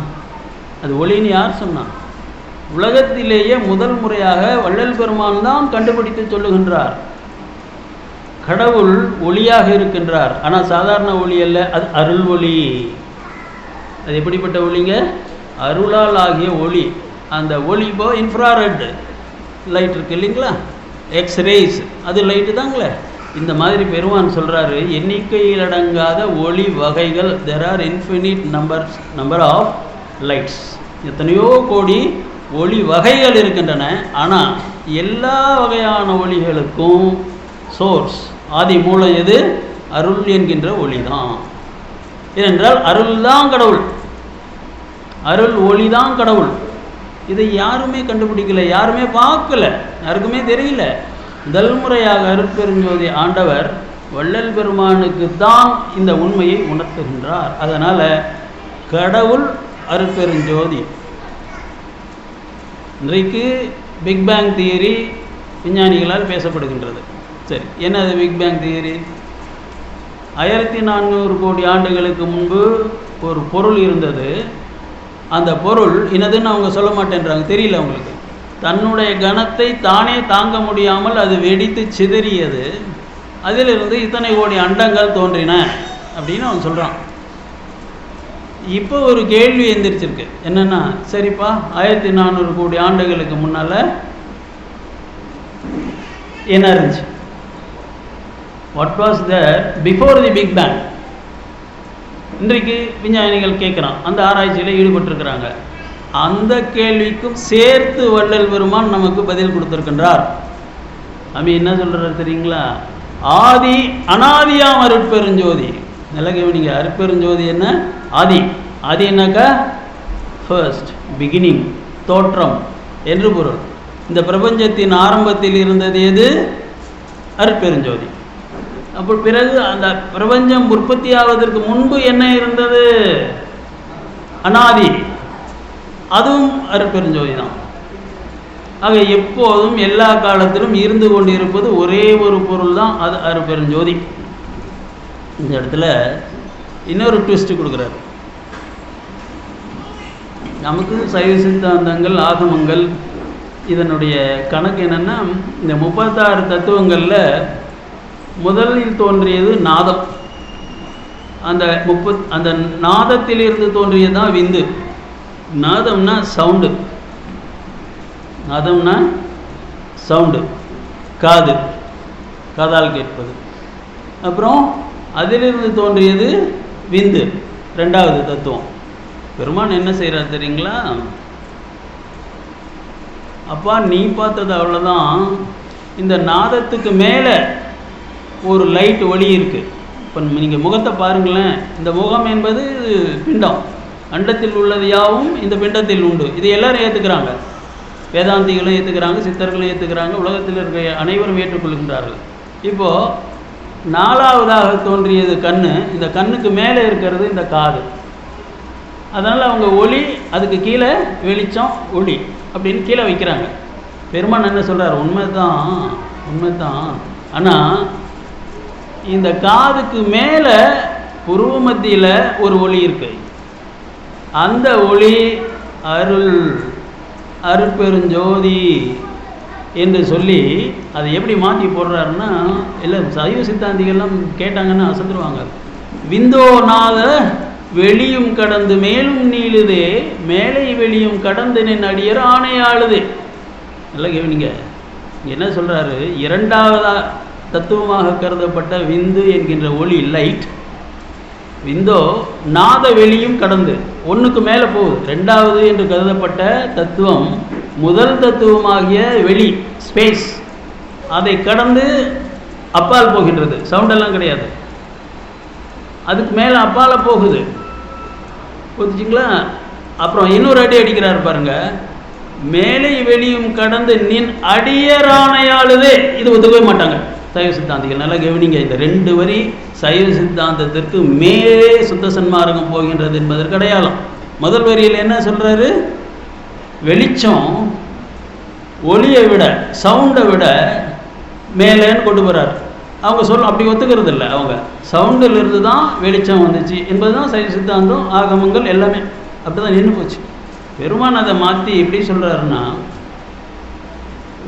அது ஒளின்னு யார் சொன்னா? உலகத்திலேயே முதல் முறையாக வள்ளல் பெருமான் தான் கண்டுபிடித்து சொல்லுகின்றார். கடவுள் ஒளியாக இருக்கின்றார், ஆனால் சாதாரண ஒளி அல்ல, அது அருள் ஒளி. அது எப்படிப்பட்ட ஒளிங்க? அருளால் ஆகிய ஒளி. அந்த ஒளி இப்போ இன்ஃப்ராரெட் லைட் இருக்கு இல்லைங்களா, எக்ஸ்ரேஸ், அது லைட்டு தாங்களே. இந்த மாதிரி பெருமான் சொல்கிறாரு, எண்ணிக்கையில் அடங்காத ஒளி வகைகள், there are infinite number of lights. எத்தனையோ கோடி ஒளி வகைகள் இருக்கின்றன. ஆனால் எல்லா வகையான ஒளிகளுக்கும் சோர்ஸ், ஆதி மூலம் எது? அருள் என்கின்ற ஒளி தான். ஏனென்றால் அருள் தான் கடவுள், அருள் ஒளி தான் கடவுள். இதை யாருமே கண்டுபிடிக்கல, யாருமே பார்க்கல, யாருக்குமே தெரியல. முதல் முறையாக அருட்பெருஞ்சோதி ஆண்டவர் வள்ளல் பெருமானுக்கு தான் இந்த உண்மையை உணர்த்துகின்றார். அதனால் கடவுள் அருட்பெருஞ்சோதி. இன்றைக்கு பிக் பேங் தியரி விஞ்ஞானிகளால் பேசப்படுகின்றது. சரி, என்னது பிக் பேங் தியரி? 1400 கோடி ஆண்டுகளுக்கு முன்பு ஒரு பொருள் இருந்தது. அந்த பொருள் என்னதுன்னு அவங்க சொல்ல மாட்டேன்றாங்க, தெரியல அவங்களுக்கு. தன்னுடைய கணத்தை தானே தாங்க முடியாமல் அது வெடித்து சிதறியது. அதிலிருந்து இத்தனை கோடி அண்டங்கள் தோன்றின அப்படின்னு அவன் சொல்கிறான். இப்போ ஒரு கேள்வி எந்திரிச்சிருக்கு, என்னென்னா, சரிப்பா 1400 கோடி ஆண்டுகளுக்கு முன்னால் என்ன இருந்துச்சு? What was there before the big bang? இன்றைக்கு விஞ்ஞானிகள் கேட்குறான், அந்த ஆராய்ச்சியில் ஈடுபட்டிருக்கிறாங்க. அந்த கேள்விக்கும் சேர்த்து வள்ளல் பெருமான் நமக்கு பதில் கொடுத்துருக்கின்றார். அப்படி என்ன சொல்கிறார் தெரியுங்களா? ஆதி அனாதியாம் அருட்பெருஞ்சோதி. நல்ல கவனிங்க, அருட்பெருஞ்சோதி என்ன? ஆதி. ஆதி என்னக்கா? ஃபர்ஸ்ட், பிகினிங், தோற்றம் என்று பொருள். இந்த பிரபஞ்சத்தின் ஆரம்பத்தில் இருந்தது எது? அருட்பெருஞ்சோதி. அப்போ பிறகு அந்த பிரபஞ்சம் உற்பத்தி ஆவதற்கு முன்பு என்ன இருந்தது? அனாதி, அதுவும் அருட்பெருஞ்சோதி தான். ஆக எப்போதும் எல்லா காலத்திலும் இருந்து கொண்டிருப்பது ஒரே ஒரு பொருள் தான், அது அருட்பெருஞ்சோதி. இந்த இடத்துல இன்னொரு ட்விஸ்ட் கொடுக்குறாரு. நமக்கு சைவ சித்தாந்தங்கள், ஆகமங்கள், இதனுடைய கணக்கு என்னென்னா, இந்த 36 தத்துவங்களில் முதலில் தோன்றியது நாதம். அந்த நாதத்திலிருந்து தோன்றியது தான் விந்து. நாதம்னா சவுண்டு, நாதம்னா சவுண்டு, காது, காதால் கேட்பது. அப்புறம் அதிலிருந்து தோன்றியது விந்து, 2வது தத்துவம். பெருமான் என்ன செய்கிறார் தெரியுங்களா? அப்பா நீ பார்த்தது அவ்வளோதான், இந்த நாதத்துக்கு மேலே ஒரு லைட் ஒளி இருக்குது. இப்போ நீங்கள் முகத்தை பாருங்களேன். இந்த முகம் என்பது பிண்டம், அண்டத்தில் உள்ளது யாவும் இந்த பிண்டத்தில் உண்டு. இதை எல்லோரும் ஏற்றுக்கிறாங்க, வேதாந்திகளும் ஏற்றுக்கிறாங்க, சித்தர்களும் ஏற்றுக்கிறாங்க, உலகத்தில் இருக்க அனைவரும் ஏற்றுக்கொள்கின்றார்கள். இப்போது 4வதாக தோன்றியது கண்ணு. இந்த கண்ணுக்கு மேலே இருக்கிறது இந்த காது. அதனால் அவங்க ஒளி, அதுக்கு கீழே வெளிச்சம், ஒளி அப்படின்னு கீழே வைக்கிறாங்க. பெருமான் என்ன சொல்கிறார்? உண்மைதான், ஆனால் இந்த காதுக்கு மேலே புருவ மத்தியில் ஒரு ஒளி இருக்கு. அந்த ஒளி அருட்பெருஞ்சோதி என்று சொல்லி அதை எப்படி மாற்றி போடுறாருன்னா, இல்லை சைவ சித்தாந்திகள்லாம் கேட்டாங்கன்னா அசந்துருவாங்க. விந்தோநாத வெளியும் கடந்து மேலும் நீளுதே, மேலை வெளியும் கடந்து நின் அடியர் ஆணையாளுது. நல்லா கேவீங்க, என்ன சொல்கிறாரு? இரண்டாவதா தத்துவமாக கருதப்பட்ட விந்து என்கின்ற ஒளி லைட், விந்தோ நாத வெளியும் கடந்து ஒன்றுக்கு மேலே போகுது. ரெண்டாவது என்று கருதப்பட்ட தத்துவம் முதல் தத்துவமாகிய வெளி ஸ்பேஸ், அதை கடந்து அப்பால் போகின்றது. சவுண்டெல்லாம் கிடையாது, அதுக்கு மேலே அப்பால் போகுது. புரிஞ்சுங்களா? அப்புறம் இன்னொரு அடி அடிக்கிறார் பாருங்க, மேலே வெளியும் கடந்து நின் அடியரானையாளுதே. இது ஒத்துக்கவே மாட்டாங்க சைவ சித்தாந்திகள். நல்லா கவனிங்க, இந்த 2 வரி சைவ சித்தாந்தத்திற்கு மேலே சுத்த சன்மார்க்கம் போகின்றது என்பதற்கு அடையாளம். முதல் வரியில் என்ன சொல்றாரு? வெளிச்சம் ஒளியை விட சவுண்டை விட மேலேன்னு கொண்டு போறாரு. அவங்க சொல்ல அப்படி ஒத்துக்கிறது இல்லை. அவங்க சவுண்டில் இருந்து தான் வெளிச்சம் வந்துச்சு என்பது தான் சைவ சித்தாந்தம், ஆகமங்கள் எல்லாமே அப்படிதான் நின்று போச்சு. பெருமான் அதை மாற்றி எப்படி சொல்றாருன்னா,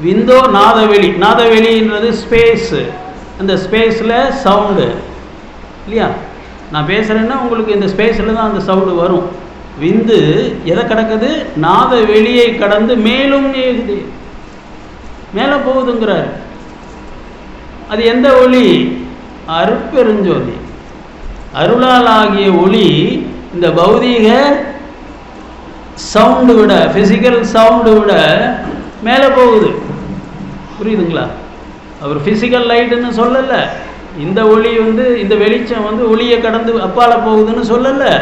விந்தோ நாதவெளி, நாதவெளின்றது ஸ்பேஸு, அந்த ஸ்பேஸில் சவுண்டு இல்லையா? நான் பேசுகிறேன்னா உங்களுக்கு இந்த ஸ்பேஸில் தான் அந்த சவுண்டு வரும். விந்து எதை கடக்குது? நாத வெளியை கடந்து மேலும் நீகுது, மேலே போகுதுங்கிறார். அது எந்த ஒளி? அருட்பெருஞ்சோதி. அருளால் ஆகிய ஒளி இந்த பௌதீக சவுண்டு விட, ஃபிசிக்கல் சவுண்டு விட மேலே போகுது. புரியுதுங்களா? அவர் ஃபிசிக்கல் லைட்டுன்னு சொல்லலை. இந்த ஒளி இந்த வெளிச்சம் ஒளியை கடந்து அப்பால போகுதுன்னு சொல்லலை.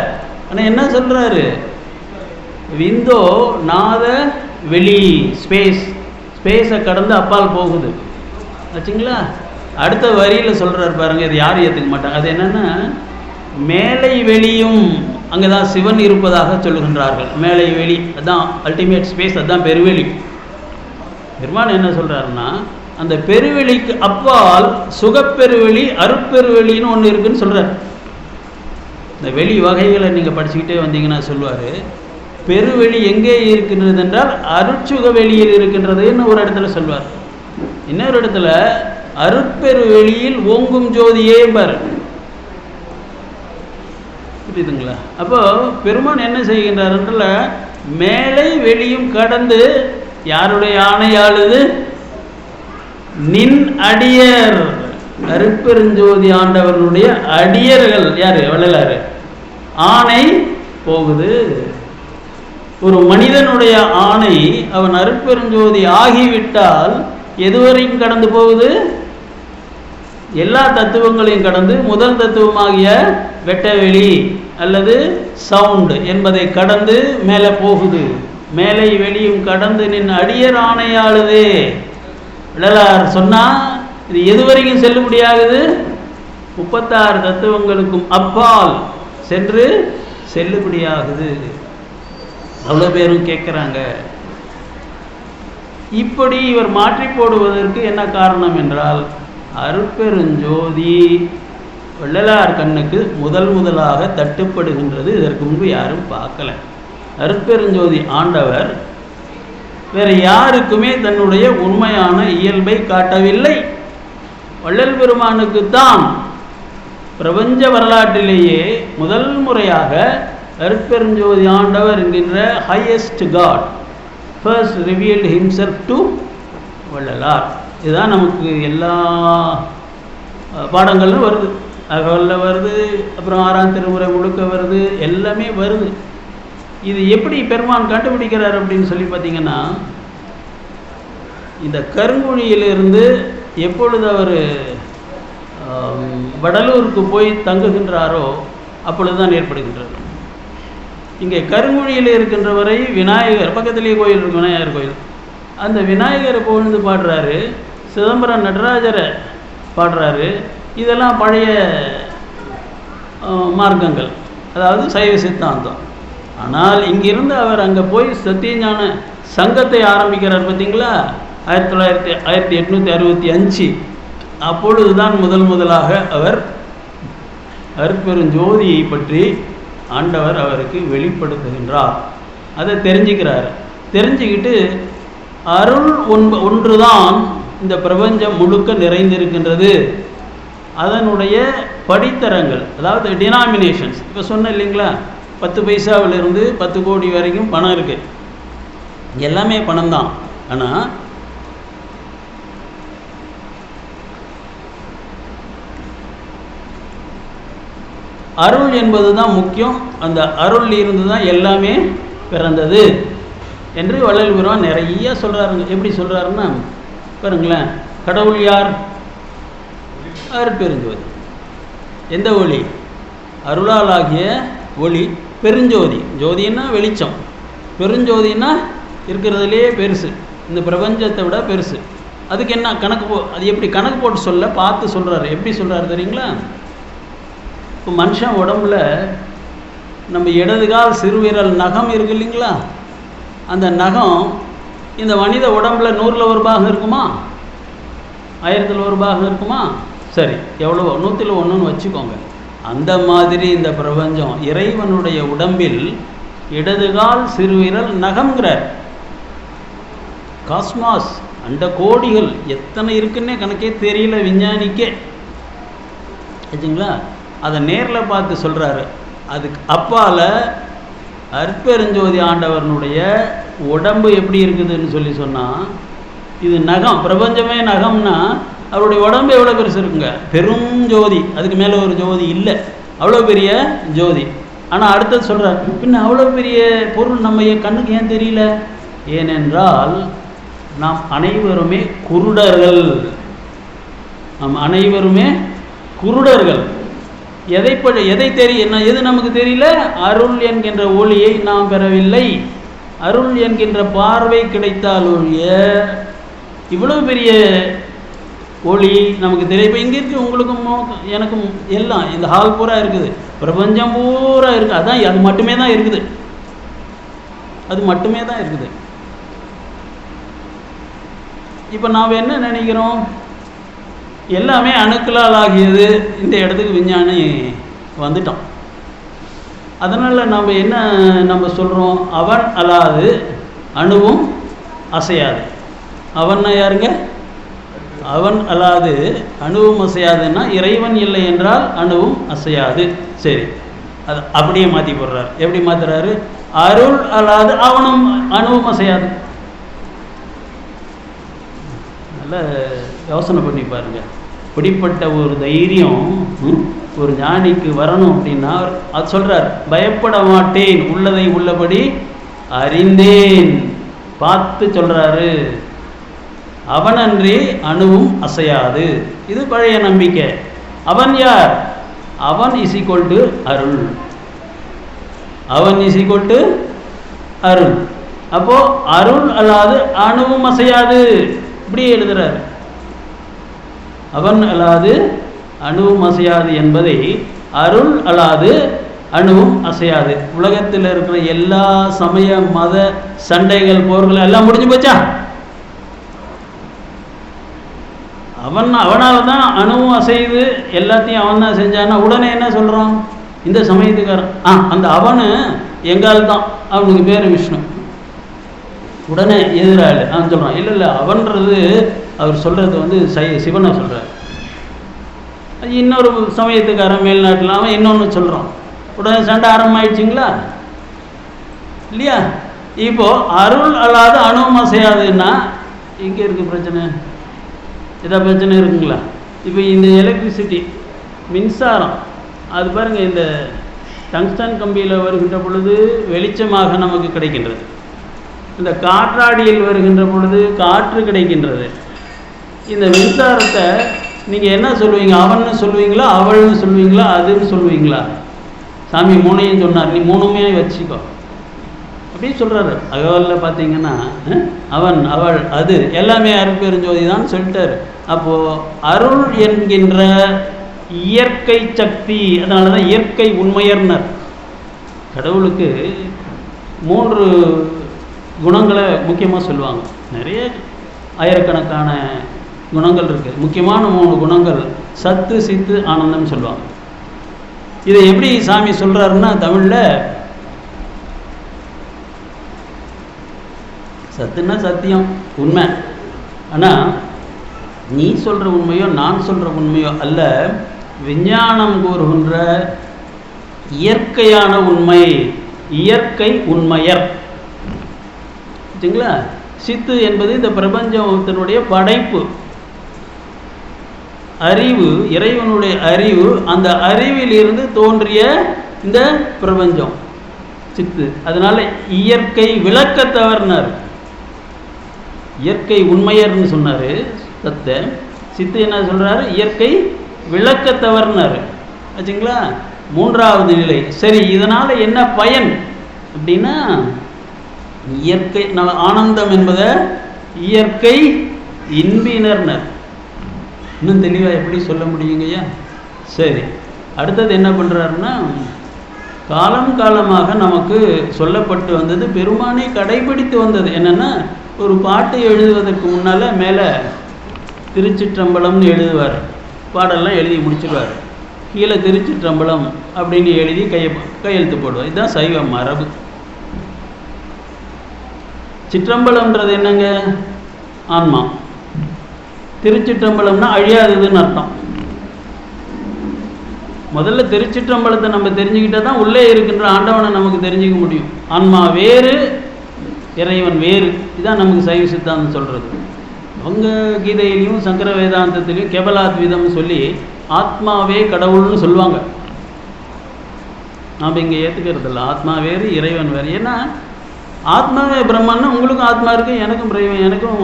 ஆனால் என்ன சொல்கிறாரு? விந்தோ நாத வெளி ஸ்பேஸை கடந்து அப்பால் போகுது ஆச்சுங்களா? அடுத்த வரியில் சொல்கிறார் பாருங்க, இது யாரும் ஏற்றுக்க மாட்டாங்க. அது என்னென்னா, மேலை வெளியும் அங்கே தான் சிவன் இருப்பதாக சொல்லுகின்றார்கள். மேலை வெளி அதுதான் அல்டிமேட் ஸ்பேஸ், அதுதான் பெருவெளி. பெருமான் என்ன சொல்கிறாருன்னா, அந்த பெருவெளிக்கு அப்பால் சுகப்பெருவெளி அருட்பெருவெளின்னு ஒன்று இருக்குன்னு சொல்கிறார். இந்த வெளி வகைகளை நீங்கள் படிச்சுக்கிட்டே வந்தீங்கன்னா சொல்லுவார், பெருவெளி எங்கே இருக்கின்றது என்றால் அருட்சுக வெளியில் இருக்கின்றதுன்னு ஒரு இடத்துல சொல்வார். இன்னொரு இடத்துல அருட்பெருவெளியில் ஓங்கும் ஜோதியே பாரு. புரியுதுங்களா? அப்போ பெருமான் என்ன செய்கின்றார் என்றால், மேலை வெளியும் கடந்து யாருடைய ஆணையாளுது? நின் அடியர், அருட்பெருஞ்சோதி ஆண்டவர்களுடைய அடியர்கள் யாரு? வள்ளலாறு. ஆணை போகுது. ஒரு மனிதனுடைய ஆணை அவன் அருட்பெருஞ்சோதி ஆகிவிட்டால் எதுவரையும் கடந்து போகுது? எல்லா தத்துவங்களையும் கடந்து முதல் தத்துவமாகிய வெட்டவெளி அல்லது சவுண்ட் என்பதை கடந்து மேலே போகுது. மேலை வெளியும் கடந்து நின் அடியர் ஆணையாளுதே. வள்ளலார் சொன்னா இது எதுவரைக்கும் செல்லுபடியாகுது? 36 தத்துவங்களுக்கும் அப்பால் சென்று செல்லுபடியாகுது. அவ்வளோ பேரும் கேட்குறாங்க. இப்படி இவர் மாற்றி போடுவதற்கு என்ன காரணம் என்றால், அருட்பெருஞ்சோதி வள்ளலார் கண்ணுக்கு முதலாக தட்டுப்படுகின்றது. இதற்கு முன்பு யாரும் பார்க்கல. அருட்பெருஞ்சோதி ஆண்டவர் வேறு யாருக்குமே தன்னுடைய உண்மையான இயல்பை காட்டவில்லை. வள்ளல் பெருமானுக்குத்தான் பிரபஞ்ச வரலாற்றிலேயே முதல் முறையாக அருட்பெருஞ்சோதி ஆண்டவர் என்கின்ற highest god first revealed himself to Vallalar. இதுதான் நமக்கு எல்லா பாடங்களும் வருது. அகவலில் வருது, அப்புறம் 6ஆம் திருமுறை முழுக்க வருது, எல்லாமே வருது. இது எப்படி பெருமான் கண்டுபிடிக்கிறார் அப்படின்னு சொல்லி பார்த்தீங்கன்னா, இந்த கருங்குழியிலிருந்து எப்பொழுது அவர் வடலூருக்கு போய் தங்குகின்றாரோ அப்பொழுதுதான் ஏற்படுகின்றது. இங்கே கருங்குழியில் இருக்கின்றவரை விநாயகர், பக்கத்திலேயே கோயில் இருக்கு, விநாயகர் கோயில், அந்த விநாயகரை பொழுது பாடுறாரு, சிதம்பரம் நடராஜரை பாடுறாரு. இதெல்லாம் பழைய மார்க்கங்கள், அதாவது சைவ சித்தாந்தம். ஆனால் இங்கிருந்து அவர் அங்கே போய் சத்தியஞான சங்கத்தை ஆரம்பிக்கிறார் பார்த்தீங்களா? 1865 அப்பொழுதுதான் முதலாக அவர் அருட்பெருஞ்சோதியை பற்றி ஆண்டவர் அவருக்கு வெளிப்படுத்துகின்றார். அதை தெரிஞ்சுக்கிறார். தெரிஞ்சுக்கிட்டு அருள் ஒன்றுதான் இந்த பிரபஞ்சம் முழுக்க நிறைந்திருக்கின்றது. அதனுடைய படித்தரங்கள், அதாவது டினாமினேஷன்ஸ். இப்போ சொன்னேன் இல்லைங்களா, 10 பைசாவிலிருந்து 10 கோடி வரைக்கும் பணம் இருக்குது. எல்லாமே பணம் தான். ஆனால் அருள் என்பது தான் முக்கியம். அந்த அருள் இருந்து தான் எல்லாமே பிறந்தது என்று வள்ளல் பெருமான் நிறைய சொல்கிறாருங்க. எப்படி சொல்கிறாருன்னா பாருங்களேன், கடவுள் யார்? அருட்பெருஞ்சோதி. எந்த ஒளி? அருளால் ஆகிய ஒளி பெருஞ்சோதி. ஜோதின்னா வெளிச்சம், பெருஞ்சோதின்னா இருக்கிறதுலே பெருசு, இந்த பிரபஞ்சத்தை விட பெருசு. அதுக்கு என்ன கணக்கு அது எப்படி கணக்கு போட்டு சொல்ல பார்த்து சொல்கிறாரு. எப்படி சொல்கிறாரு தெரியுங்களா? இப்போ மனுஷன் உடம்புல நம்ம இடதுகால் சிறுவிரல் நகம் இருக்கு இல்லைங்களா, அந்த நகம் இந்த மனித உடம்புல 100ல் 1 பாகம் இருக்குமா? 1000ல் 1 பாகம் இருக்குமா? சரி, எவ்வளவோ 100ல் 1ன்னு வச்சுக்கோங்க. அந்த மாதிரி இந்த பிரபஞ்சம் இறைவனுடைய உடம்பில் இடதுகால் சிறுவிரல் நகம்ங்கிறார். காஸ்மாஸ், அண்ட கோடிகள் எத்தனை இருக்குன்னே கணக்கே தெரியல விஞ்ஞானிக்கே, ஆச்சுங்களா? அதை நேரில் பார்த்து சொல்கிறாரு. அதுக்கு அப்பால் அருட்பெருஞ்சோதி ஆண்டவனுடைய உடம்பு எப்படி இருக்குதுன்னு சொன்னால், இது நகம், பிரபஞ்சமே நகம்னா அவருடைய உடம்பு எவ்வளோ பெருசு இருக்குங்க? பெரும் ஜோதி, அதுக்கு மேலே ஒரு ஜோதி இல்லை, அவ்வளோ பெரிய ஜோதி. ஆனால் அடுத்தது சொல்கிறார், பின்ன அவ்வளோ பெரிய பொருள் நம்ம கண்ணுக்கு ஏன் தெரியல? ஏனென்றால் நாம் அனைவருமே குருடர்கள். நாம் அனைவருமே குருடர்கள். எதை தெரிய எது நமக்கு தெரியல? அருள் என்கின்ற ஒளியை நாம் பெறவில்லை. அருள் என்கின்ற பார்வை கிடைத்தால் ஒழிய இவ்வளவு பெரிய ஒளி நமக்கு தெரியும். இப்போ இங்கே இருக்கு, உங்களுக்கும் எனக்கும் எல்லாம் இந்த ஹால் பூரா இருக்குது, பிரபஞ்சம் பூரா இருக்குது. அதான் அது மட்டுமே தான் இருக்குது, அது மட்டுமே தான் இருக்குது. இப்போ நாம் என்ன நினைக்கிறோம்? எல்லாமே அணுக்களால் ஆகியது. இந்த இடத்துக்கு விஞ்ஞானி வந்துட்டோம். அதனால் நம்ம சொல்கிறோம், அவன் அல்லாது அணுவும் அசையாது. அவன்னா யாருங்க? அவன் அல்லாது அணுவும் அசையாதுன்னா இறைவன் இல்லை என்றால் அணுவும் அசையாது. சரி, அது அப்படியே மாற்றி போடுறார். எப்படி மாற்றுறாரு? அருள் அல்லாது அவனும் அணுவும் அசையாது. நல்ல யோசனை பண்ணி பாருங்க. இப்படிப்பட்ட ஒரு தைரியம் ஒரு ஞானிக்கு வரணும் அப்படின்னா அது சொல்றார், பயப்பட மாட்டேன், உள்ளதை உள்ளபடி அறிந்தேன். பார்த்து சொல்றாரு, அவனன்றி அணுவும் அசையாது. இது பழைய நம்பிக்கை. அவன் யார்? அவன் இஸ் ஈக்குவல் டு அருள். அவன் இஸ் ஈக்குவல் டு அருள். அப்போ அருள் அல்லாது அணுவும் அசையாது. இப்படி எழுதுறாரு. அவன் அல்லாது அணுவும் அசையாது என்பதை அருள் அல்லாது அணுவும் அசையாது. உலகத்தில் இருக்கிற எல்லா சமய மத சண்டைகள் போர்கள் எல்லாம் முடிஞ்சு போச்சா? அவனால தான் அணுவும் அசையுது, எல்லாத்தையும் அவன் தான் செஞ்சான்னா உடனே என்ன சொல்கிறான் இந்த சமயத்துக்காரன்? அந்த அவனு எங்கால் தான், அவனுக்கு பேர் விஷ்ணு. உடனே எதிராளு அவன் சொல்கிறான், இல்லை அவன்றது அவர் சொல்கிறது சிவனை சொல்கிறார். இன்னொரு சமயத்துக்காரன் மேல்நாட்டில் அவன் இன்னொன்று சொல்கிறான். உடனே சண்டை ஆரம்பமாயிடுச்சிங்களா இல்லையா? இப்போது அருள் அல்லாத அணுவும் அசையாதுன்னா இங்கே இருக்குது பிரச்சனை. ஏதாவது பிரச்சனை இருக்குங்களா? இப்போ இந்த எலக்ட்ரிசிட்டி மின்சாரம் அது பாருங்கள், இந்த டங்ஸ்டன் கம்பியில் வருகின்ற பொழுது வெளிச்சமாக நமக்கு கிடைக்கின்றது. இந்த காற்றாடியில் வருகின்ற பொழுது காற்று கிடைக்கின்றது. இந்த மின்சாரத்தை நீங்கள் என்ன சொல்லுவீங்க? அவன்னு சொல்லுவீங்களா, அவள்னு சொல்லுவீங்களா, அதுன்னு சொல்லுவீங்களா? சாமி மூணையும் சொன்னார், நீ மூணுமே வச்சுக்கோ அப்படின்னு சொல்கிறாரு. அகவலில் பார்த்தீங்கன்னா அவன் அவள் அது எல்லாமே அருட்பெருஞ்சோதி தான் சொல்லிட்டார். அப்போது அருள் என்கின்ற இயற்கை சக்தி, அதனால தான் இயற்கை உண்மையர்னர். கடவுளுக்கு 3 குணங்களை முக்கியமாக சொல்லுவாங்க. நிறைய ஆயிரக்கணக்கான குணங்கள் இருக்குது. முக்கியமான 3 குணங்கள் சத்து, சித்து, ஆனந்தம் சொல்லுவாங்க. இதை எப்படி சாமி சொல்கிறாருன்னா, தமிழில் சத்துன்னா சத்தியம், உண்மை. ஆனால் நீ சொல்கிற உண்மையோ நான் சொல்கிற உண்மையோ அல்ல, விஞ்ஞானம் கூறுகின்ற இயற்கையான உண்மை, இயற்கை உண்மையர். சரிங்களா? சித்து என்பது இந்த பிரபஞ்சத்தினுடைய படைப்பு, அறிவு, இறைவனுடைய அறிவு. அந்த அறிவில் இருந்து தோன்றிய இந்த பிரபஞ்சம் சித்து. அதனால இயற்கை விளக்கத்தவர்னார், இயற்கை உண்மையர்னு சொன்னார் சத்த. சித்து என்ன சொல்கிறாரு? இயற்கை விளக்கத்தவர்னார். ஆச்சுங்களா? 3வது நிலை. சரி, இதனால் என்ன பயன் அப்படின்னா, இயற்கை ஆனந்தம் என்பதை இயற்கை இன்பினர்னர். இன்னும் தெளிவாக எப்படி சொல்ல முடியுங்கய்யா? சரி, அடுத்தது என்ன பண்ணுறாருன்னா, காலம் காலமாக நமக்கு சொல்லப்பட்டு வந்தது, பெருமானை கடைபிடித்து வந்தது என்னென்னா, ஒரு பாட்டு எழுதுவதற்கு முன்னால் மேலே திருச்சிற்றம்பலம்னு எழுதுவார், பாடெல்லாம் எழுதி முடிச்சிடுவார், கீழே திருச்சிற்றம்பலம் அப்படின்னு எழுதி கையெழுத்து போடுவார். இதுதான் சைவ மரபு. சிற்றம்பலம்ன்றது என்னங்க? ஆன்மா. திருச்சிற்றம்பலம்னா அழியாததுன்னு அர்த்தம். முதல்ல திருச்சிற்றம்பலத்தை நம்ம தெரிஞ்சுக்கிட்டால் தான் உள்ளே இருக்கின்ற ஆண்டவனை நமக்கு தெரிஞ்சுக்க முடியும். ஆன்மா வேறு, இறைவன் வேறு. இதுதான் நமக்கு சைவ சித்தாந்தம் சொல்கிறது. அவங்க கீதையிலையும் சங்கர வேதாந்தத்திலையும் கேவலாத்வீதம்னு சொல்லி ஆத்மாவே கடவுள்னு சொல்லுவாங்க. நாம் இங்கே ஏற்றுக்கிறது இல்லை. ஆத்மா வேறு, இறைவன் வேறு. ஏன்னா ஆத்மாவே பிரம்மன்னா உங்களுக்கும் ஆத்மா இருக்குது, எனக்கும்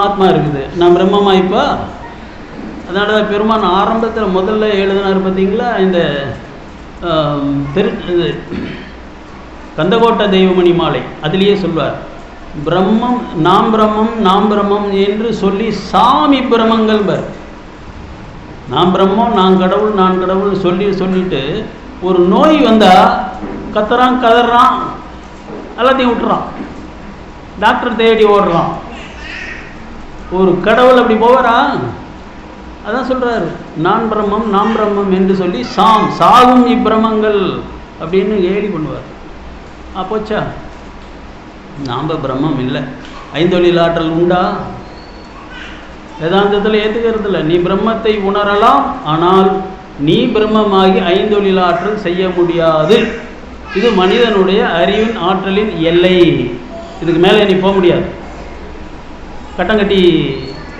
ஆத்மா இருக்குது. நான் பிரம்மமா இப்போ? அதனால தான் பெருமான் ஆரம்பத்தில் முதல்ல எழுதினார் பார்த்தீங்களா, இந்த கந்தகோட்ட தெய்வமணி மாலை, அதிலேயே சொல்வார், பிரம்மம் நாம் பிரம்மம் நாம் பிரம்மம் என்று சொல்லி சாமி பிரமங்கள் பர். நாம் பிரம்மம், நான் கடவுள், நான் கடவுள் சொல்லிட்டு ஒரு நோய் வந்தால் கத்துறான், கதறான், எல்லாத்தையும் விட்டுறான், டாக்டர் தேடி ஓடுறான். ஒரு கடவுள் அப்படி போவாரா? அதான் சொல்கிறாரு, நான் பிரம்மம் நாம் பிரம்மம் என்று சொல்லி சாகும் இப்பிரமங்கள் அப்படின்னு ஏடி பண்ணுவார். போச்சா? நாம் பிரம்மம் இல்லை. ஐந்தொழில் ஆற்றல் உண்டா? வேதாந்தத்தில் ஏற்றுக்கிறது இல்லை. நீ பிரம்மத்தை உணரலாம், ஆனால் நீ பிரம்மமாகி ஐந்தொழில் ஆற்றல் செய்ய முடியாது. இது மனிதனுடைய அறிவின் ஆற்றலின் எல்லை. இதுக்கு மேலே நீ போக முடியாது. கட்டம் கட்டி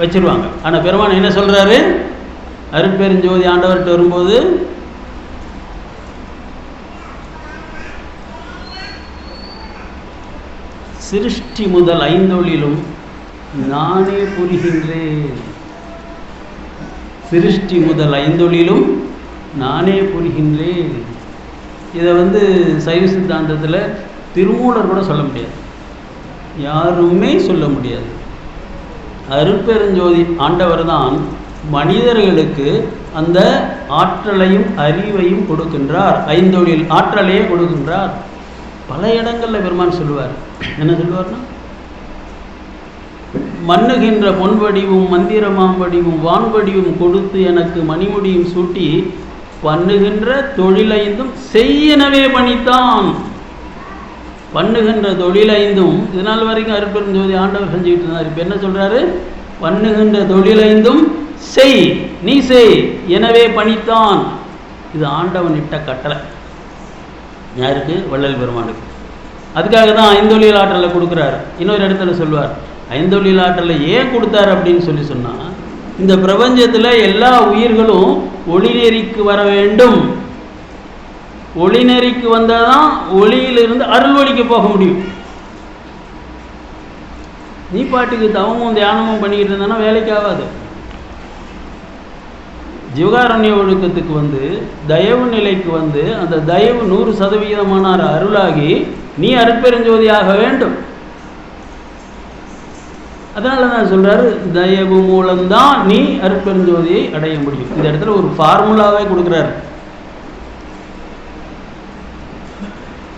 வச்சிருவாங்க. ஆனால் பெருமான் என்ன சொல்கிறாரு? அருட்பெருஞ்சோதி ஆண்டவர்கிட்ட வரும்போது, சிருஷ்டி முதல் ஐந்தொழிலும் நானே புரிகின்றேன். சிருஷ்டி முதல் ஐந்தொழிலும் நானே புரிகின்றேன். இதை சைவ சித்தாந்தத்தில் திருமூலர் கூட சொல்ல முடியாது, யாருமே சொல்ல முடியாது. அருட்பெருஞ்சோதி ஆண்டவர் தான் மனிதர்களுக்கு அந்த ஆற்றலையும் அறிவையும் கொடுக்கின்றார். ஐந்தொழில் ஆற்றலையே கொடுக்கின்றார். பல இடங்களில் பெருமான் சொல்லுவார். என்ன சொல்லுவார்னா, மண்ணுகின்ற பொன்வடிவும் மந்திரமாம் வடிவும் வான்வடிவும் கொடுத்து எனக்கு மணிமுடியும் சூட்டி பண்ணுகின்ற தொழிலைந்தும் செய்யனவே பணித்தான். பண்ணுகின்ற தொழிலைந்தும் இதனால் வரைக்கும் அருட்பெருஞ்சோதி ஆண்டவர் செஞ்சுக்கிட்டு இருந்தார். இப்போ என்ன சொல்கிறாரு? பண்ணுகின்ற தொழிலைந்தும் செய், நீ செய், எனவே பணித்தான். இது ஆண்டவன் இட்ட கட்டளை. யாருக்கு? வள்ளல் பெருமானுக்கு. அதுக்காக தான் ஐந்தொழில் ஆற்றலை கொடுக்குறாரு. இன்னொரு இடத்துல சொல்வார், ஐந்தொழில் ஆற்றலை ஏன் கொடுத்தாரு அப்படின்னு சொன்னால், இந்த பிரபஞ்சத்தில் எல்லா உயிர்களும் ஒளிநெறிக்கு வர வேண்டும். ஒளிநெறிக்கு வந்தால் தான் ஒளியிலிருந்து அருள் ஒளிக்கு போக முடியும். நீ பாட்டுக்கு தவமும் தியானமும் பண்ணிக்கிட்டு இருந்தானா வேலைக்கு ஆகாது. ஜீவகாருண்ய ஒழுக்கத்துக்கு தயவு நிலைக்கு அந்த தயவு 100% அருளாகி நீ அருட்பெருஞ்சோதியாக வேண்டும். அதனால தான் சொல்றாரு, தயவு மூலம்தான் நீ அருட்பெருஞ்சோதியை அடைய முடியும். இந்த இடத்துல ஒரு ஃபார்முலாவே கொடுக்குறாரு.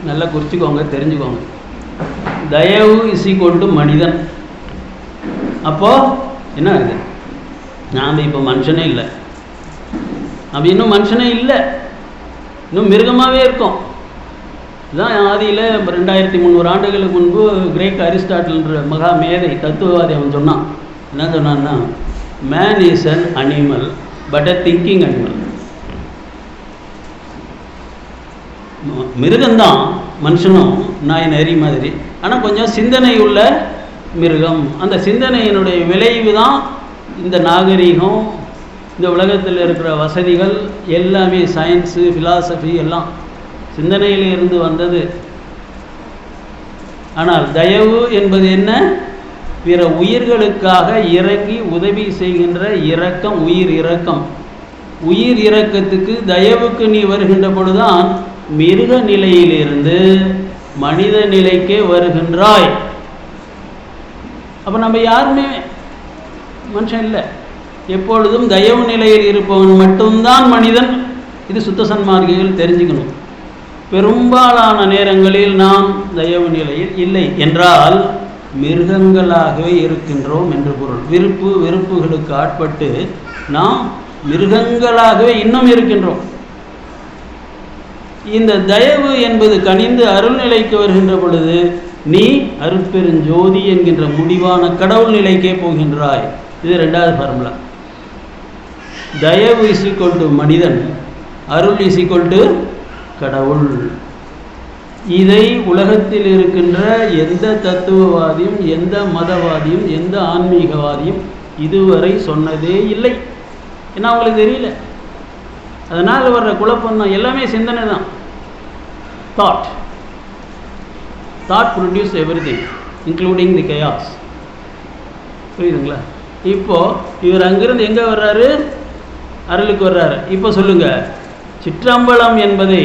நல்லா குறிச்சிக்கோங்க, தெரிஞ்சுக்கோங்க. தயவு = மனிதன். அப்போ என்ன ஆகுது? நாம் இப்போ மனுஷனே இல்லை, நம்ம இன்னும் மனுஷனே இல்லை, இன்னும் மிருகமாகவே இருக்கோம். இதுதான் ஆதியில் 2300 ஆண்டுகளுக்கு முன்பு கிரேக் அரிஸ்டாட்டில்ன்ற மகா மேதை தத்துவவாதி அவன் சொன்னான். என்ன சொன்னான்னா, man is an animal but a thinking animal. மிருகம்தான் மனுஷனும் நாய் நரி மாதிரி, ஆனால் கொஞ்சம் சிந்தனை உள்ள மிருகம். அந்த சிந்தனையினுடைய விளைவு தான் இந்த நாகரீகம், இந்த உலகத்தில் இருக்கிற வசதிகள் எல்லாமே. சயின்ஸு, ஃபிலாசபி எல்லாம் சிந்தனையிலிருந்து வந்தது. ஆனால் தயவு என்பது என்ன? பிற உயிர்களுக்காக இறங்கி உதவி செய்கின்ற இரக்கம், உயிர் இரக்கம். உயிர் இரக்கத்துக்கு, தயவுக்கு நீ வருகின்ற பொழுதுதான் மிருக நிலையிலிருந்து மனித நிலைக்கே வருகின்றாய். அப்போ நம்ம யாருமே மனுஷன் இல்லை. எப்பொழுதும் தயவு நிலையில் இருப்பவன் மட்டும்தான் மனிதன். இது சுத்த சன்மார்க்கிகள் தெரிஞ்சுக்கணும். பெரும்பாலான நேரங்களில் நாம் தயவு நிலையில் இல்லை என்றால் மிருகங்களாகவே இருக்கின்றோம் என்று பொருள். விருப்பு வெறுப்புகளுக்கு ஆட்பட்டு நாம் மிருகங்களாகவே இன்னும் இருக்கின்றோம். இந்த தயவு என்பது கனிந்து அருள்நிலைக்கு வருகின்ற பொழுது நீ அருட்பெருஞ்சோதி என்கின்ற முடிவான கடவுள் நிலைக்கே போகின்றாய். இது 2வது ஃபார்முலா. தயவு இஸ் ஈக்குவல் டு மனிதன், அருள் இஸ் ஈக்குவல் டு கடவுள். இதை உலகத்தில் இருக்கின்ற எந்த தத்துவவாதியும், எந்த மதவாதியும், எந்த ஆன்மீகவாதியும் இதுவரை சொன்னதே இல்லை. ஏன்னா அவங்களுக்கு தெரியல. அதனால் வர்ற குழப்பம் தான். எல்லாமே சிந்தனை தான். தாட் ப்ரொடியூஸ் எவ்ரிதிங் இன்க்ளூடிங் தி கயாஸ். புரியுதுங்களா? இப்போது இவர் அங்கிருந்து எங்கே வர்றாரு? அருளுக்கு வர்றாரு. இப்போ சொல்லுங்கள், சிற்றம்பலம் என்பதை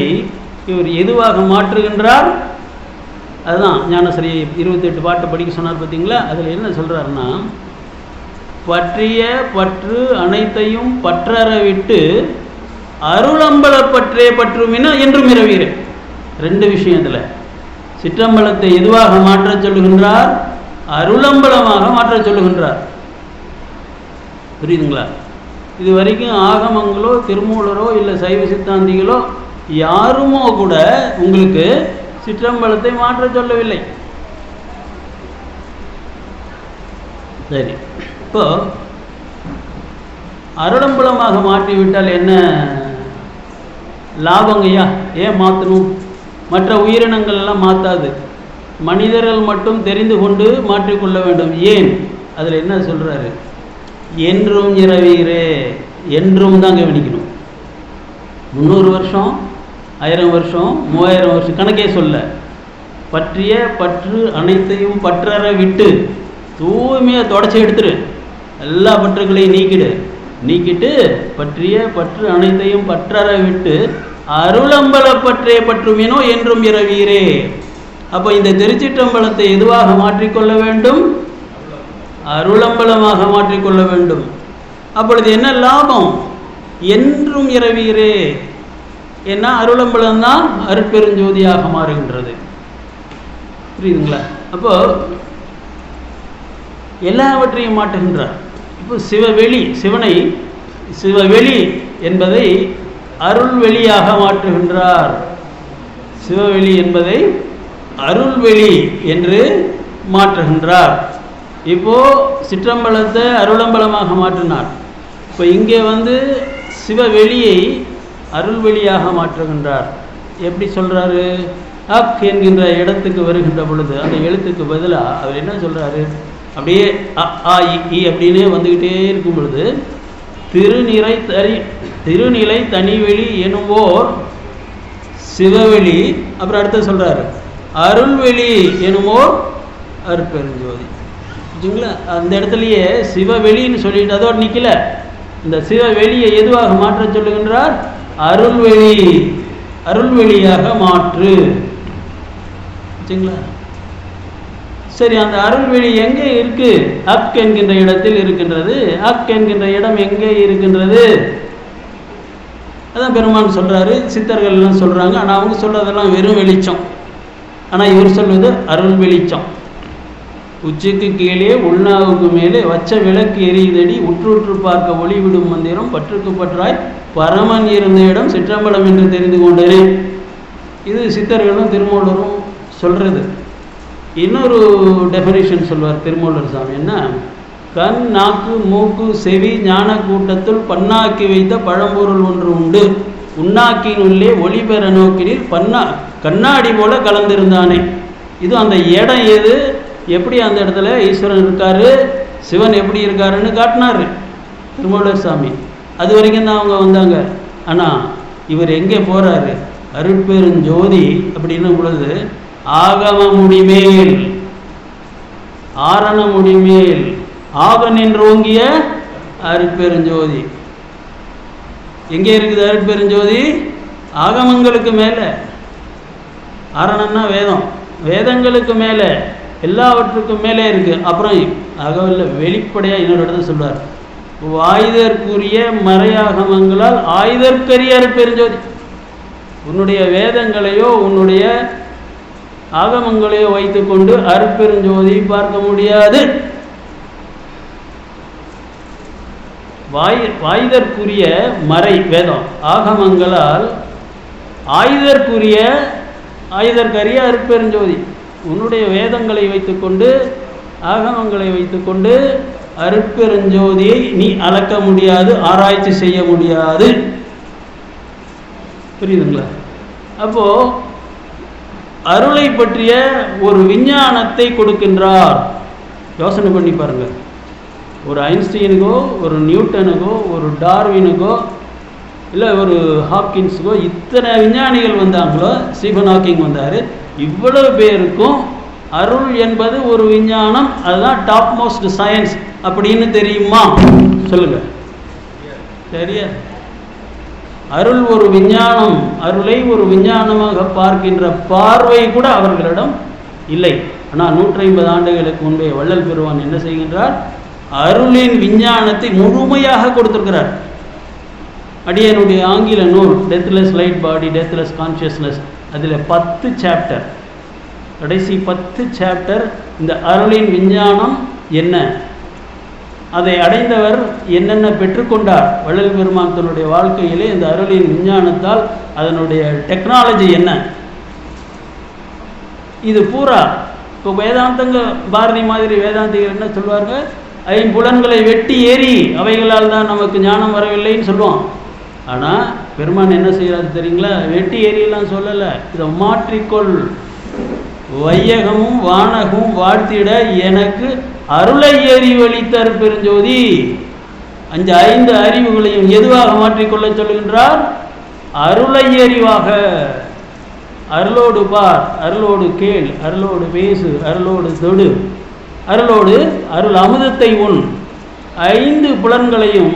இவர் எதுவாக மாற்றுகின்றார்? அதுதான் ஞானசரி 28 பாட்டு படிக்க சொன்னார் பார்த்தீங்களா? அதில் என்ன சொல்கிறாருன்னா, பற்றிய பற்று அனைத்தையும் பற்றற விட்டு அருளம்பல பற்றே பற்றுமின என்றும் இரவீர். 2 விஷயத்தில் சிற்றம்பலத்தை எதுவாக மாற்ற சொல்லுகின்றார்? அருளம்பலமாக மாற்ற சொல்லுகின்றார். புரியுதுங்களா? இது வரைக்கும் ஆகமங்களோ திருமூலரோ இல்லை சைவ சித்தாந்திகளோ யாருமோ கூட உங்களுக்கு சிற்றம்பலத்தை மாற்ற சொல்லவில்லை. சரி, இப்போ அருளம்பலமாக மாற்றிவிட்டால் என்ன லாபங்கய்யா? ஏன் மாற்றணும்? மற்ற உயிரினங்கள் எல்லாம் மாற்றாது, மனிதர்கள் மட்டும் தெரிந்து கொண்டு மாற்றிக்கொள்ள வேண்டும். ஏன்? அதில் என்ன சொல்கிறாரு? என்றும் இரவீரே. என்றும் தான் கவனிக்கணும். 300 வருஷம், 1000 வருஷம், 3000 வருஷம் கணக்கே சொல்ல. பற்றிய பற்று அனைத்தையும் பற்றற விட்டு தூய்மையாக தொடச்சி எடுத்துரு. எல்லா பற்றுகளையும் நீக்கிட்டு பற்றிய பற்று அனைத்தையும் பற்றற விட்டு அருளம்பல பற்றே பற்றுமினோ என்றும் இரவீரே. அப்போ இந்த திருச்சிற்றம்பலத்தை எதுவாக மாற்றிக்கொள்ள வேண்டும்? அருளம்பலமாக மாற்றிக்கொள்ள வேண்டும். அப்பொழுது என்ன லாபம்? என்றும் இரவீரே. ஏன்னா அருளம்பலம் தான் அருட்பெருஞ்சோதியாக மாறுகின்றது. புரியுதுங்களா? அப்போ எல்லாவற்றையும் மாற்றுகின்றார். இப்போ சிவனை சிவவெளி என்பதை அருள்வெளியாக மாற்றுகின்றார். சிவவெளி என்பதை அருள்வெளி என்று மாற்றுகின்றார். இப்போ சிற்றம்பலத்தை அருளம்பலமாக மாற்றினார். இப்போ இங்கே சிவவெளியை அருள்வெளியாக மாற்றுகின்றார். எப்படி சொல்கிறாரு? அக் என்கின்ற இடத்துக்கு வருகின்ற பொழுது அந்த எழுத்துக்கு பதிலாக அவர் என்ன சொல்கிறாரு? அப்படியே அ ஆ இ அப்படின்னே வந்துக்கிட்டே இருக்கும் பொழுது திருநிலை தனிவெளி எனும்போர் சிவவெளி, அப்புறம் அடுத்து சொல்கிறாரு அருள்வெளி எனும்போர் அருட்பெருஞ்சோதி. சரிங்களா? அந்த இடத்துலையே சிவவெளின்னு சொல்லிட்டு அதோடு நிற்கல. இந்த சிவவெளியை எதுவாக மாற்ற சொல்லுகின்றார்? அருள்வெளியாக மாற்று. சரிங்களா? சரி, அந்த அருள்வெளி எங்கே இருக்கு? அக் என்கின்ற இடத்தில் இருக்கின்றது. அக் என்கின்ற இடம் எங்கே இருக்கின்றது? அதான் பெருமான் சொல்றாரு, சித்தர்கள் எல்லாம் சொல்றாங்க. ஆனால் அவங்க சொல்றதெல்லாம் வெறும் வெளிச்சம். ஆனால் இவர் சொல்வது அருள் வெளிச்சம். உச்சிக்கு கீழே உள்நாவுக்கு மேலே வச்ச விளக்கு எரியுதடி உற்று பார்க்க ஒளிவிடும் மந்திரம் பற்றுக்கு பற்றாய் பரமன் இருந்த இடம் சிற்றம்பலம் என்று தெரிந்து கொண்டேன். இது சித்தர்களும் திருமூலரும் சொல்கிறது. இன்னொரு டெஃபினிஷன் சொல்வார் திருமூலர் சாமி. என்ன? கண் நாக்கு மூக்கு செவி ஞான கூட்டத்துள் பன்னாக்கி வைத்த பழம்பொருள் ஒன்று உண்டு, உண்ணாக்கின் உள்ளே ஒளி பெற நோக்கினில் கண்ணாடி போல கலந்திருந்தானே. இது அந்த இடம் எது, எப்படி அந்த இடத்துல ஈஸ்வரன் இருக்காரு, சிவன் எப்படி இருக்காருன்னு காட்டினார் திருமூலர் சாமி. அது வரைக்கும் தான் அவங்க வந்தாங்க. ஆனால் இவர் எங்கே போகிறாரு? அருட்பெருஞ்சோதி அப்படின்னும் பொழுது ஆகம முடிமேல் ஆரண முடிமேல் ஆக நின்றோங்கிய அருட்பெருஞ்சோதி. எங்கே இருக்குது அருட்பெருஞ்சோதி? ஆகமங்களுக்கு மேலே. ஆரணம்னா வேதம், வேதங்களுக்கு மேலே, எல்லாவற்றுக்கும் மேலே இருக்கு. அப்புறம் அகவல்ல வெளிப்படையாக இன்னொரு இடத்துல சொல்றார், வாய்தற்குரிய மறையாகமங்களால் ஆயுதற்கரிய அருட்பெருஞ்சோதி. உன்னுடைய வேதங்களையோ உன்னுடைய ஆகமங்களையோ வைத்துக்கொண்டு அருட்பெருஞ்சோதி பார்க்க முடியாது. வாய்தற்குரிய மறை வேதம் ஆகமங்களால் ஆயுதற்கரிய அருட்பெருஞ்சோதி. உன்னுடைய வேதங்களை வைத்துக்கொண்டு ஆகமங்களை வைத்துக்கொண்டு அருட்பெருஞ்சோதியை நீ அளக்க முடியாது, ஆராய்ச்சி செய்ய முடியாது. புரியுதுங்களா? அப்போ அருளை பற்றிய ஒரு விஞ்ஞானத்தை கொடுக்கின்றார். யோசனை பண்ணி பாருங்க. ஒரு ஐன்ஸ்டீனுக்கோ ஒரு நியூட்டனுக்கோ ஒரு டார்வினுக்கோ இல்லை ஒரு ஹாப்கின்ஸுக்கோ இத்தனை விஞ்ஞானிகள் வந்தாங்களோ, ஸ்டீஃபன் ஹாக்கிங் வந்தார், இவ்வளவு பேருக்கும் அருள் என்பது ஒரு விஞ்ஞானம், அதுதான் டாப் மோஸ்ட் சயின்ஸ் அப்படின்னு தெரியுமா? சொல்லுங்க. சரியா? அருள் ஒரு விஞ்ஞானம், அருளை ஒரு விஞ்ஞானமாக பார்க்கின்ற பார்வை கூட அவர்களிடம் இல்லை. ஆனால் 150 ஆண்டுகளுக்கு முன்பே வள்ளல் பெருமான் என்ன செய்கின்றார்? அருளின் விஞ்ஞானத்தை முழுமையாக கொடுத்திருக்கிறார். அடியனுடைய ஆங்கில நூல் டெத்லெஸ் லைட் பாடி டெத்லெஸ் கான்ஷியஸ்னஸ், அதில் 10 சாப்டர், கடைசி 10 சாப்டர் இந்த அருளின் விஞ்ஞானம் என்ன, அதை அடைந்தவர் என்னென்ன பெற்றுக்கொண்டார், வள்ளல் பெருமான் தன்னுடைய வாழ்க்கையிலே இந்த அருளின் விஞ்ஞானத்தால் அதனுடைய டெக்னாலஜி என்ன, இது பூரா. இப்போ வேதாந்தங்க பாரதி மாதிரி வேதாந்திகள் என்ன சொல்வாங்க? ஐம்புலன்களை வெட்டி ஏறி அவைகளால் தான் நமக்கு ஞானம் வரவில்லைன்னு சொல்லுவோம். ஆனால் பெருமான் என்ன செய்யறாரு தெரியுங்களா? வெட்டி ஏறியெல்லாம் சொல்லலை, இதை மாற்றிக்கொள், வையகமும் வானகமும் வாழ்த்திட எனக்கு அருளை ஏறி வழித்தர் பெருஞ்சோதி. 5 அறிவுகளையும் எதுவாக மாற்றிக்கொள்ள சொல்லுகின்றார்? அருளை எறிவாக. அருளோடு பார், அருளோடு கேள், அருளோடு பேசு, அருளோடு தொடு, அருளோடு அருள் அமுதத்தை உண். 5 புலன்களையும்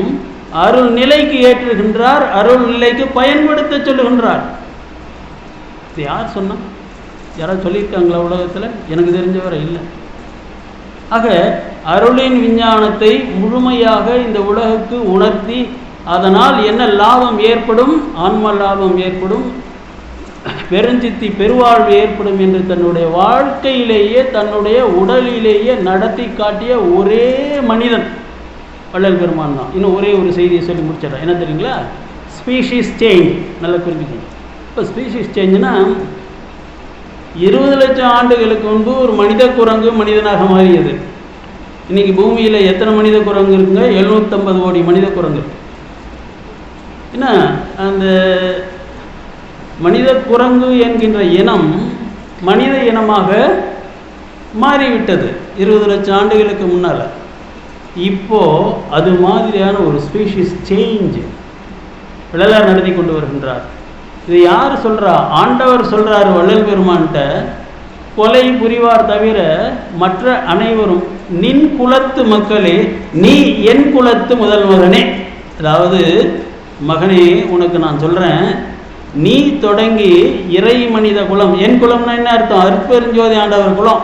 அருள் நிலைக்கு ஏற்றுகின்றார், அருள் நிலைக்கு பயன்படுத்த சொல்லுகின்றார். இது யார் சொன்னா? யாராவது சொல்லியிருக்காங்களா உலகத்தில்? எனக்கு தெரிஞ்சவரை இல்லை. ஆக அருளின் விஞ்ஞானத்தை முழுமையாக இந்த உலகுக்கு உணர்த்தி அதனால் என்ன லாபம் ஏற்படும்? ஆன்ம லாபம் ஏற்படும், பெருஞ்சித்தி பெருவாழ்வு ஏற்படும் என்று தன்னுடைய வாழ்க்கையிலேயே தன்னுடைய உடலிலேயே நடத்தி காட்டிய ஒரே மனிதன் வள்ளல் பெருமான் தான். இன்னும் ஒரே ஒரு செய்தியை சொல்லி முடிச்சிடறேன். என்ன தெரியுங்களா? Species change. நல்லா புரிஞ்சுக்கணும். இப்போ ஸ்பீஷீஸ் சேஞ்சுன்னா 20 லட்சம் ஆண்டுகளுக்கு முன்பு ஒரு மனித குரங்கு மனிதனாக மாறியது. இன்னைக்கு பூமியில் எத்தனை மனித குரங்கு இருக்குங்க? 750 கோடி மனித குரங்கு. என்ன அந்த மனித குரங்கு என்கின்ற இனம் மனித இனமாக மாறிவிட்டது 20 லட்சம் ஆண்டுகளுக்கு முன்னால். இப்போ அது மாதிரியான ஒரு ஸ்பீஷீஸ் சேஞ்ச் வள்ளலார் நடத்தி கொண்டு வருகின்றார். இது யார் சொல்றா? ஆண்டவர் சொல்றாரு வள்ளல் பெருமான்கிட்ட, கொலை புரிவார் தவிர மற்ற அனைவரும் நின் குலத்து மக்களே, நீ என் குலத்து முதல் மகனே. அதாவது மகனே, உனக்கு நான் சொல்றேன், நீ தொடங்கி இறை மனித குலம், என் குலம்னா என்ன அர்த்தம்? அருட்பெருஞ்சோதி ஆண்டவர் குலம்.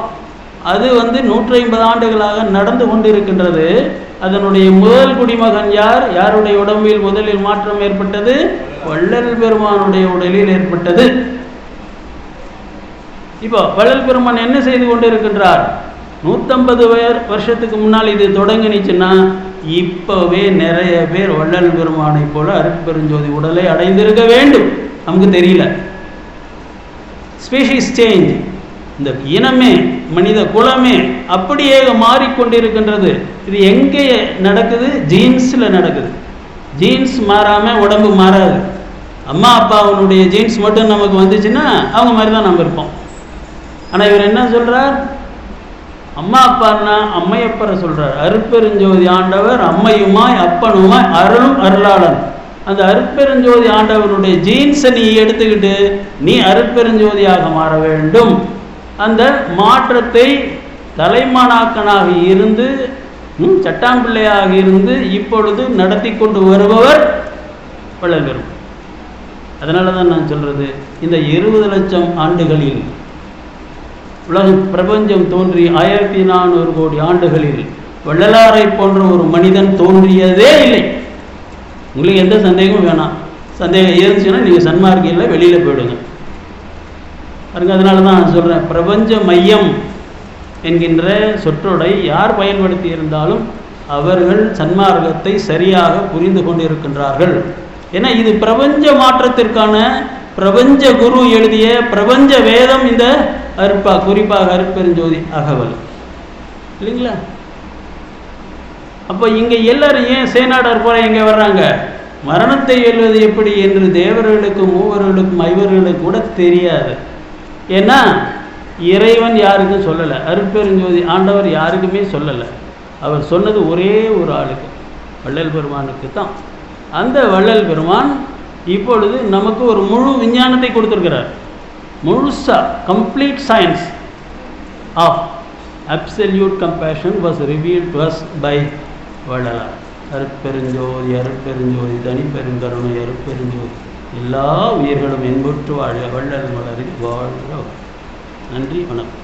அது 150 ஆண்டுகளாக நடந்து கொண்டிருக்கின்றது. அதனுடைய முதல் குடிமகன் யார்? யாருடைய உடம்பில் முதலில் மாற்றம் ஏற்பட்டது? வள்ளல் பெருமானுடைய உடலில் ஏற்பட்டது. இப்போ வள்ளல் பெருமான் என்ன செய்து கொண்டிருக்கின்றார்? 150 வருஷத்துக்கு முன்னால் இது தொடங்கினுச்சுன்னா இப்போவே நிறைய பேர் வள்ளல் பெருமானை போல அருட்பெருஞ்சோதி உடலை அடைந்திருக்க வேண்டும். நமக்கு தெரியல. ஸ்பீஷீஸ் சேஞ்ச், இந்த இனமே மனித குலமே அப்படியே மாறிக்கொண்டிருக்கின்றது. இது எங்கே நடக்குது? ஜீன்ஸில் நடக்குது. ஜீன்ஸ் மாறாமல் உடம்பு மாறாது. அம்மா அப்பாவுடைய ஜீன்ஸ் மட்டும் நமக்கு வந்துச்சுன்னா அவங்க மாதிரி தான் நம்ம இருப்போம். ஆனால் இவர் என்ன சொல்கிறார்? அம்மா அப்பான்னா அம்மையப்பரை சொல்கிறார். அருட்பெருஞ்சோதி ஆண்டவர் அம்மையுமாய் அப்பனுமாய் அருளும் அருளாளன். அந்த அருட்பெருஞ்சோதி ஆண்டவருடைய ஜீன்ஸை நீ எடுத்துக்கிட்டு நீ அருட்பெருஞ்சோதியாக மாற வேண்டும். அந்த மாற்றத்தை தலைமானாக்கனாக இருந்து சட்டாம்பிள்ளையாக இருந்து இப்பொழுது நடத்தி கொண்டு வருபவர் வள்ளல் பெருமான். அதனால தான் நான் சொல்கிறது, இந்த 20 லட்சம் ஆண்டுகளில் பிரபஞ்சம் தோன்றி 1400 கோடி ஆண்டுகளில் வள்ளலாரை போன்ற ஒரு மனிதன் தோன்றியதே இல்லை. உங்களுக்கு எந்த சந்தேகமும் வேணாம். சந்தேகம் இருந்துச்சுன்னா நீங்கள் சன்மார்க்கியில் வெளியில் போயிடுங்க. பாருங்க, அதனால தான் நான் சொல்கிறேன், பிரபஞ்ச மையம் என்கின்ற சொற்றொடை யார் பயன்படுத்தி இருந்தாலும் அவர்கள் சன்மார்க்கத்தை சரியாக புரிந்து கொண்டிருக்கின்றார்கள். ஏன்னா இது பிரபஞ்ச மாற்றத்திற்கான பிரபஞ்ச குரு எழுதிய பிரபஞ்ச வேதம். இந்த குறிப்பாக அருட்பெருஞ்சோதி அகவல் இல்லைங்களா? அப்போ இங்கே எல்லாரும் ஏன் சேனாடார் போல இங்கே வர்றாங்க? மரணத்தை வெல்வது எப்படி என்று தேவர்களுக்கும் மூவர்களுக்கும் ஐவர்களுக்கும் கூட தெரியாது. ஏன்னா இறைவன் யாருக்கும் சொல்லலை, அருட்பெருஞ்சோதி ஆண்டவர் யாருக்குமே சொல்லலை. அவர் சொன்னது ஒரே ஒரு ஆளுக்கு, வள்ளல் பெருமானுக்கு தான். அந்த வள்ளல் பெருமான் இப்பொழுது நமக்கு ஒரு முழு விஞ்ஞானத்தை கொடுத்துருக்கிறார். முழுசாக complete science of absolute compassion was revealed to us by Vallalar. Arutperunjothi Arutperunjothi தனிப்பெருங்கருணை அருட்பெருஞ்சோதி எல்லா உயிர்களும் என்புற்று வாழ வள்ளல் மலரில் வாழ்க. நன்றி, வணக்கம்.